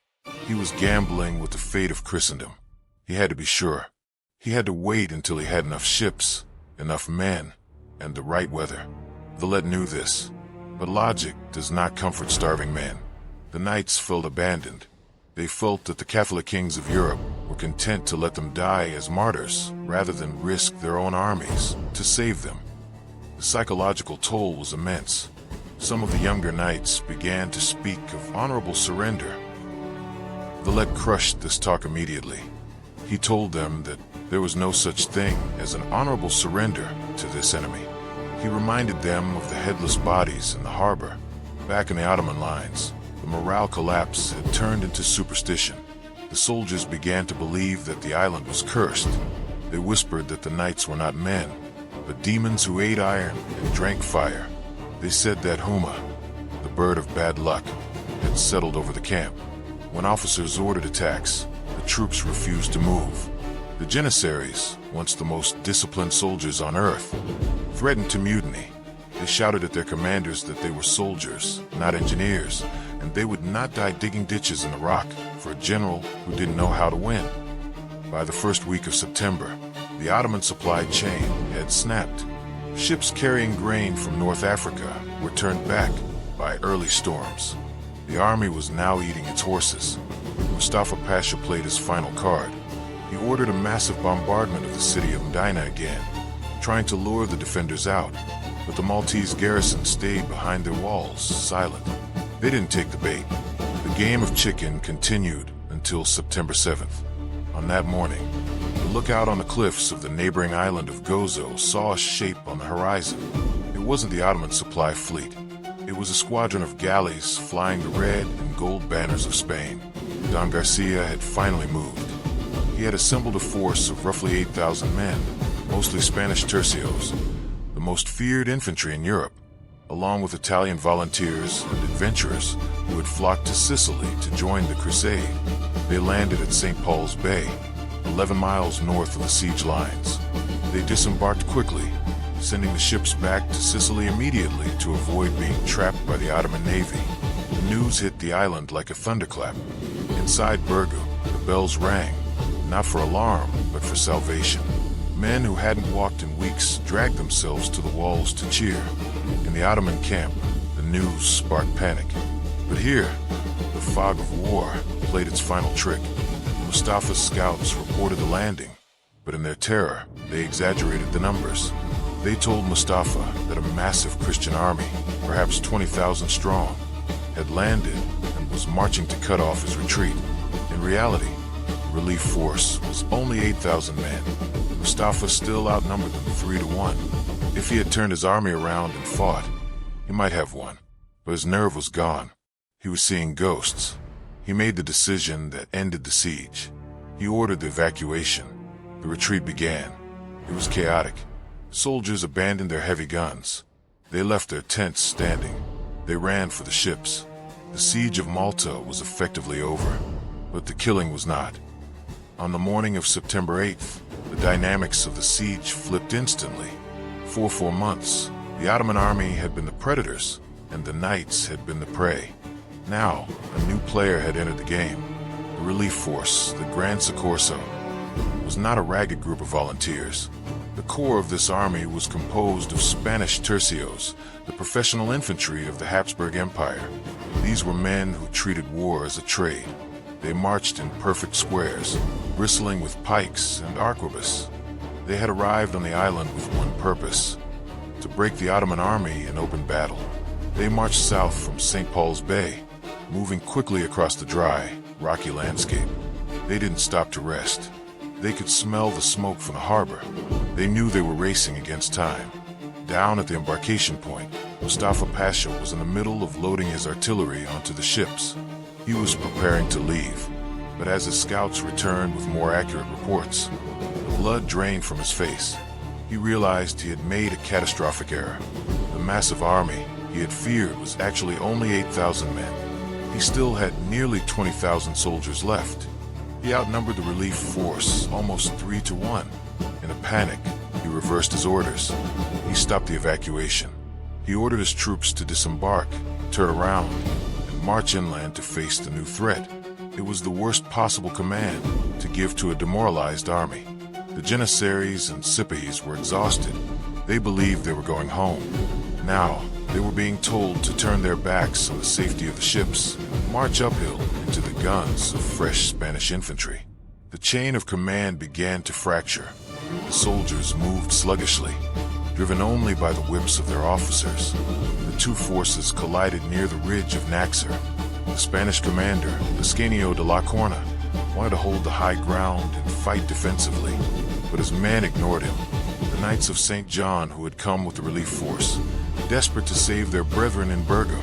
He was gambling with the fate of Christendom. He had to be sure. He had to wait until he had enough ships, enough men, and the right weather. Valette knew this, but logic does not comfort starving men. The knights felt abandoned. They felt that the Catholic kings of Europe were content to let them die as martyrs rather than risk their own armies to save them. The psychological toll was immense. Some of the younger knights began to speak of honorable surrender. Valette crushed this talk immediately. He told them that there was no such thing as an honorable surrender to this enemy. He reminded them of the headless bodies in the harbor. Back in the Ottoman lines, the morale collapse had turned into superstition. The soldiers began to believe that the island was cursed. They whispered that the knights were not men, but demons who ate iron and drank fire. They said that Huma, the bird of bad luck, had settled over the camp. When officers ordered attacks, the the troops refused to move. The Janissaries, once the most disciplined soldiers on earth, threatened to mutiny. They shouted at their commanders that they were soldiers, not engineers, and they would not die digging ditches in the rock for a general who didn't know how to win. By the first week of September, the Ottoman supply chain had snapped. Ships carrying grain from North Africa were turned back by early storms. The army was now eating its horses. Mustafa Pasha played his final card. He ordered a massive bombardment of the city of Medina again, trying to lure the defenders out, but the Maltese garrison stayed behind their walls, silent. They didn't take the bait. The game of chicken continued until September 7th. On that morning, the lookout on the cliffs of the neighboring island of Gozo saw a shape on the horizon. It wasn't the Ottoman supply fleet. It was a squadron of galleys flying the red and gold banners of Spain. Don Garcia had finally moved. He had assembled a force of roughly 8,000 men, mostly Spanish tercios, the most feared infantry in Europe, along with Italian volunteers and adventurers who had flocked to Sicily to join the crusade. They landed at St. Paul's Bay, 11 miles north of the siege lines. They disembarked quickly, sending the ships back to Sicily immediately to avoid being trapped by the Ottoman navy. The news hit the island like a thunderclap. Inside Burgu, the bells rang, not for alarm, but for salvation. Men who hadn't walked in weeks dragged themselves to the walls to cheer. In the Ottoman camp, the news sparked panic. But here, the fog of war played its final trick. Mustafa's scouts reported the landing, but in their terror, they exaggerated the numbers. They told Mustafa that a massive Christian army, perhaps 20,000 strong, had landed and was marching to cut off his retreat. In reality, the relief force was only 8,000 men. Mustafa still outnumbered them 3-1. If he had turned his army around and fought, he might have won. But his nerve was gone. He was seeing ghosts. He made the decision that ended the siege. He ordered the evacuation. The retreat began. It was chaotic. Soldiers abandoned their heavy guns. They left their tents standing. They ran for the ships. The siege of Malta was effectively over, but the killing was not. On the morning of September 8th, the dynamics of the siege flipped instantly. For 4 months, the Ottoman army had been the predators, and the knights had been the prey. Now, a new player had entered the game. The relief force, the Gran Soccorso, was not a ragged group of volunteers. The core of this army was composed of Spanish tercios, the professional infantry of the Habsburg Empire. These were men who treated war as a trade. They marched in perfect squares, bristling with pikes and arquebus. They had arrived on the island with one purpose: to break the Ottoman army in open battle. They marched south from St. Paul's Bay, moving quickly across the dry, rocky landscape. They didn't stop to rest. They could smell the smoke from the harbor. They knew they were racing against time. Down at the embarkation point, Mustafa Pasha was in the middle of loading his artillery onto the ships. He was preparing to leave, but as his scouts returned with more accurate reports, the blood drained from his face. He realized he had made a catastrophic error. The massive army he had feared was actually only 8,000 men. He still had nearly 20,000 soldiers left. He outnumbered the relief force almost 3-1. In a panic, he reversed his orders. He stopped the evacuation. He ordered his troops to disembark, turn around, and march inland to face the new threat. It was the worst possible command to give to a demoralized army. The Janissaries and Sipahis were exhausted. They believed they were going home. Now, they were being told to turn their backs on the safety of the ships and march uphill into the guns of fresh Spanish infantry. The chain of command began to fracture. The soldiers moved sluggishly, driven only by the whips of their officers. The two forces collided near the ridge of Naxar. The Spanish commander, Ascanio de la Corna, wanted to hold the high ground and fight defensively, but his men ignored him. The Knights of St. John, who had come with the relief force, desperate to save their brethren in Burgu,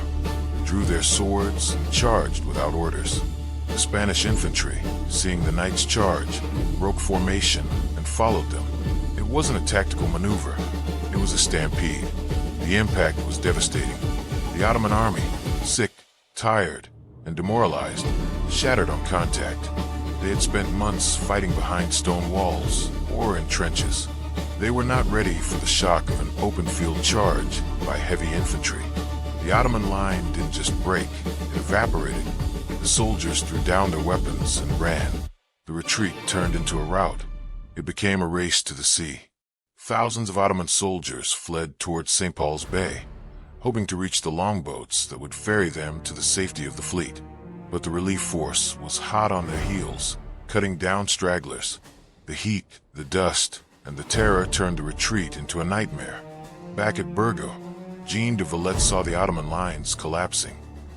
drew their swords and charged without orders. The Spanish infantry, seeing the knights charge, broke formation and followed them. It wasn't a tactical maneuver. It was a stampede. The impact was devastating. The Ottoman army, sick, tired, and demoralized, shattered on contact. They had spent months fighting behind stone walls or in trenches. They were not ready for the shock of an open-field charge by heavy infantry. The Ottoman line didn't just break, it evaporated. The soldiers threw down their weapons and ran. The retreat turned into a rout. It became a race to the sea. Thousands of Ottoman soldiers fled towards St. Paul's Bay, hoping to reach the longboats that would ferry them to the safety of the fleet. But the relief force was hot on their heels, cutting down stragglers. The heat, the dust, and the terror turned the retreat into a nightmare. Back at Burgo, Jean de Valette saw the Ottoman lines collapsing.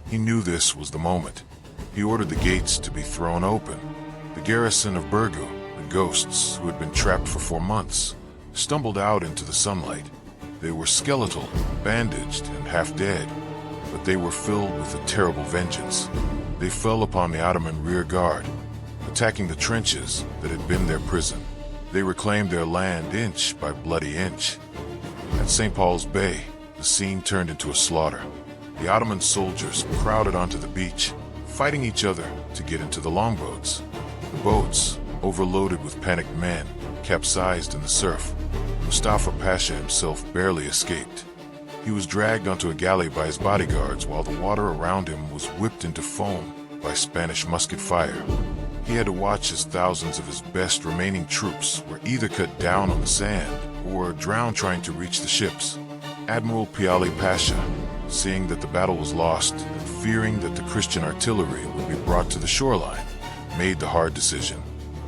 He knew this was the moment. He ordered the gates to be thrown open. The garrison of Burgo, the ghosts who had been trapped for 4 months, stumbled out into the sunlight. They were skeletal, bandaged, and half dead, but they were filled with a terrible vengeance. They fell upon the Ottoman rear guard, attacking the trenches that had been their prison. They reclaimed their land inch by bloody inch. At St. Paul's Bay, the scene turned into a slaughter. The Ottoman soldiers crowded onto the beach, fighting each other to get into the longboats. The boats, overloaded with panicked men, capsized in the surf. Mustafa Pasha himself barely escaped. He was dragged onto a galley by his bodyguards while the water around him was whipped into foam by Spanish musket fire. He had to watch as thousands of his best remaining troops were either cut down on the sand or drowned trying to reach the ships. Admiral Piali Pasha, seeing that the battle was lost and fearing that the Christian artillery would be brought to the shoreline, made the hard decision.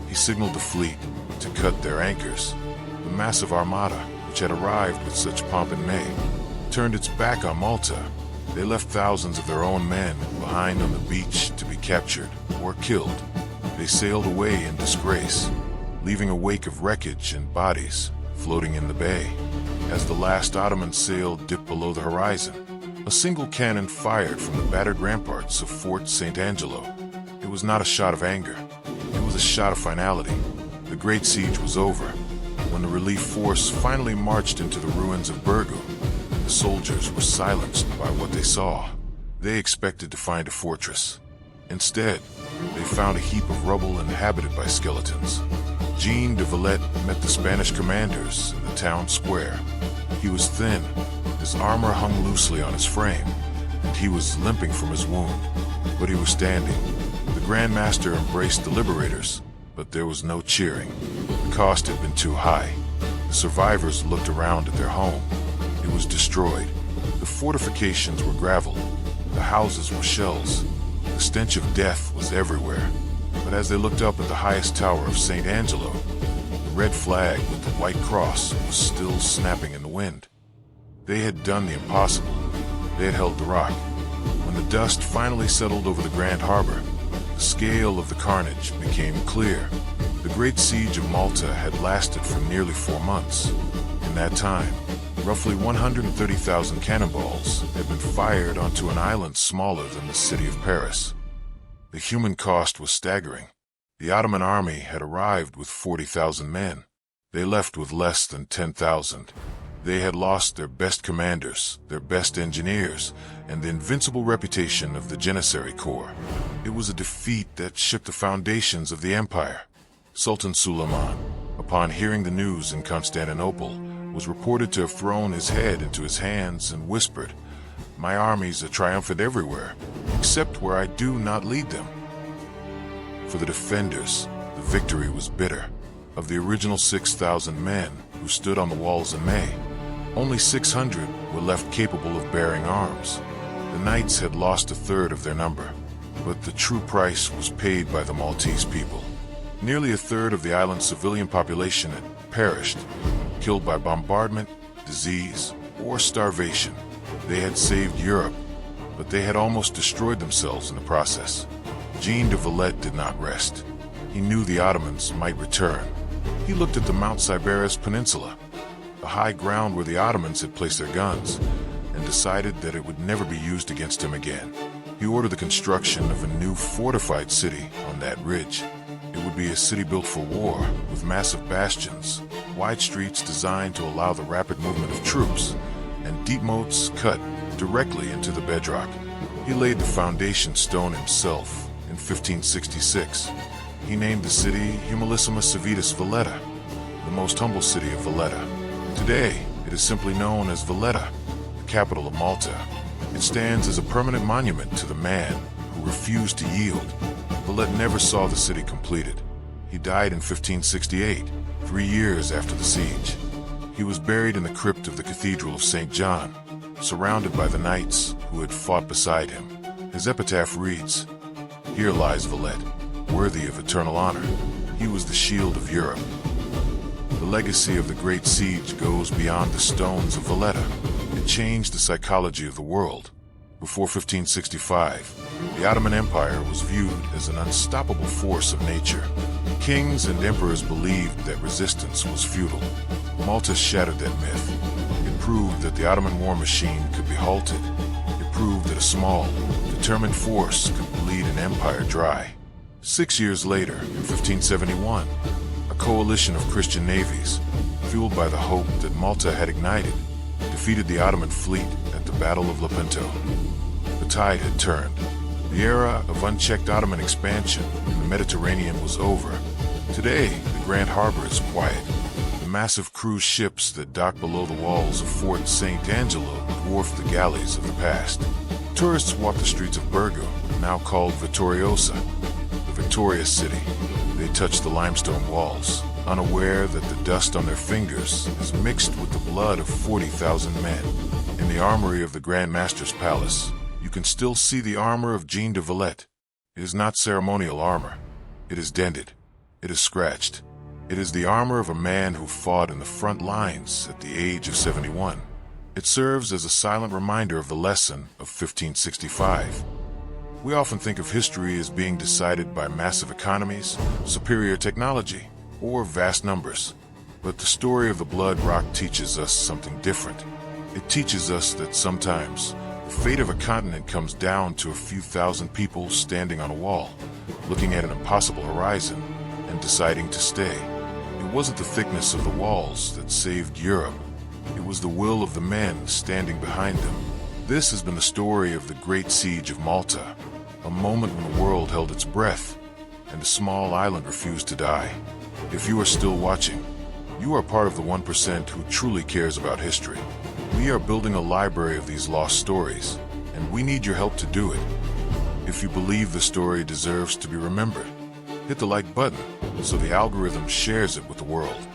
He signaled the fleet to cut their anchors. The massive armada, which had arrived with such pomp in May, turned its back on Malta. They left thousands of their own men behind on the beach to be captured or killed. They sailed away in disgrace, leaving a wake of wreckage and bodies floating in the bay. As the last Ottoman sail dipped below the horizon, a single cannon fired from the battered ramparts of Fort St. Angelo. It was not a shot of anger. It was a shot of finality. The great siege was over. When the relief force finally marched into the ruins of Burgo, the soldiers were silenced by what they saw. They expected to find a fortress. Instead, they found a heap of rubble inhabited by skeletons. Jean de Valette met the Spanish commanders in the town square. He was thin, his armor hung loosely on his frame, and he was limping from his wound. But he was standing. The Grand Master embraced the liberators, but there was no cheering. The cost had been too high. The survivors looked around at their home. It was destroyed. The fortifications were gravel. The houses were shells. The stench of death was everywhere. But as they looked up at the highest tower of St. Angelo, the red flag with the white cross was still snapping in the wind. They had done the impossible. They had held the rock. When the dust finally settled over the Grand Harbor, the scale of the carnage became clear. The Great Siege of Malta had lasted for nearly 4 months. In that time, roughly 130,000 cannonballs had been fired onto an island smaller than the city of Paris. The human cost was staggering. The Ottoman army had arrived with 40,000 men. They left with less than 10,000. They had lost their best commanders, their best engineers, and the invincible reputation of the Janissary Corps. It was a defeat that shook the foundations of the empire. Sultan Suleiman, upon hearing the news in Constantinople, was reported to have thrown his head into his hands and whispered, "My armies are triumphant everywhere, except where I do not lead them." For the defenders, the victory was bitter. Of the original 6,000 men who stood on the walls in May, only 600 were left capable of bearing arms. The knights had lost a third of their number, but the true price was paid by the Maltese people. Nearly a third of the island's civilian population had perished, killed by bombardment, disease, or starvation. They had saved Europe, but they had almost destroyed themselves in the process. Jean de Valette did not rest. He knew the Ottomans might return. He looked at the Mount Siberius Peninsula, the high ground where the Ottomans had placed their guns, and decided that it would never be used against him again. He ordered the construction of a new fortified city on that ridge. It would be a city built for war, with massive bastions, wide streets designed to allow the rapid movement of troops, and deep moats cut directly into the bedrock. He laid the foundation stone himself in 1566. He named the city Humilissima Civitas Valletta, the most humble city of Valletta. Today, it is simply known as Valletta, the capital of Malta. It stands as a permanent monument to the man who refused to yield. Valletta never saw the city completed. He died in 1568, 3 years after the siege. He was buried in the crypt of the Cathedral of St. John, surrounded by the knights who had fought beside him. His epitaph reads, "Here lies Valletta, worthy of eternal honor. He was the shield of Europe." The legacy of the Great Siege goes beyond the stones of Valletta. It changed the psychology of the world. Before 1565, the Ottoman Empire was viewed as an unstoppable force of nature. Kings and emperors believed that resistance was futile. Malta shattered that myth. It proved that the Ottoman war machine could be halted. It proved that a small, determined force could bleed an empire dry. 6 years later, in 1571, a coalition of Christian navies, fueled by the hope that Malta had ignited, defeated the Ottoman fleet at the Battle of Lepanto. The tide had turned. The era of unchecked Ottoman expansion in the Mediterranean was over. Today, the Grand Harbor is quiet. The massive cruise ships that dock below the walls of Fort St. Angelo dwarf the galleys of the past. Tourists walk the streets of Borgo, now called Vittoriosa, the victorious city. They touch the limestone walls, unaware that the dust on their fingers is mixed with the blood of 40,000 men. In the armory of the Grand Master's palace, you can still see the armor of Jean de Vallette. It is not ceremonial armor. It is dented. It is scratched. It is the armor of a man who fought in the front lines at the age of 71. It serves as a silent reminder of the lesson of 1565. We often think of history as being decided by massive economies, superior technology, or vast numbers. But the story of the Blood Rock teaches us something different. It teaches us that sometimes the fate of a continent comes down to a few thousand people standing on a wall, looking at an impossible horizon, and deciding to stay. It wasn't the thickness of the walls that saved Europe. It was the will of the men standing behind them. This has been the story of the Great Siege of Malta, a moment when the world held its breath, and a small island refused to die. If you are still watching, you are part of the 1% who truly cares about history. We are building a library of these lost stories, and we need your help to do it. If you believe the story deserves to be remembered, hit the like button so the algorithm shares it with the world.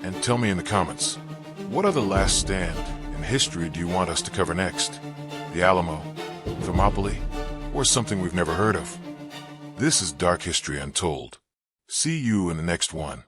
And tell me in the comments, what other last stand in history do you want us to cover next? The Alamo, Thermopylae, or something we've never heard of? This is Dark History Untold. See you in the next one.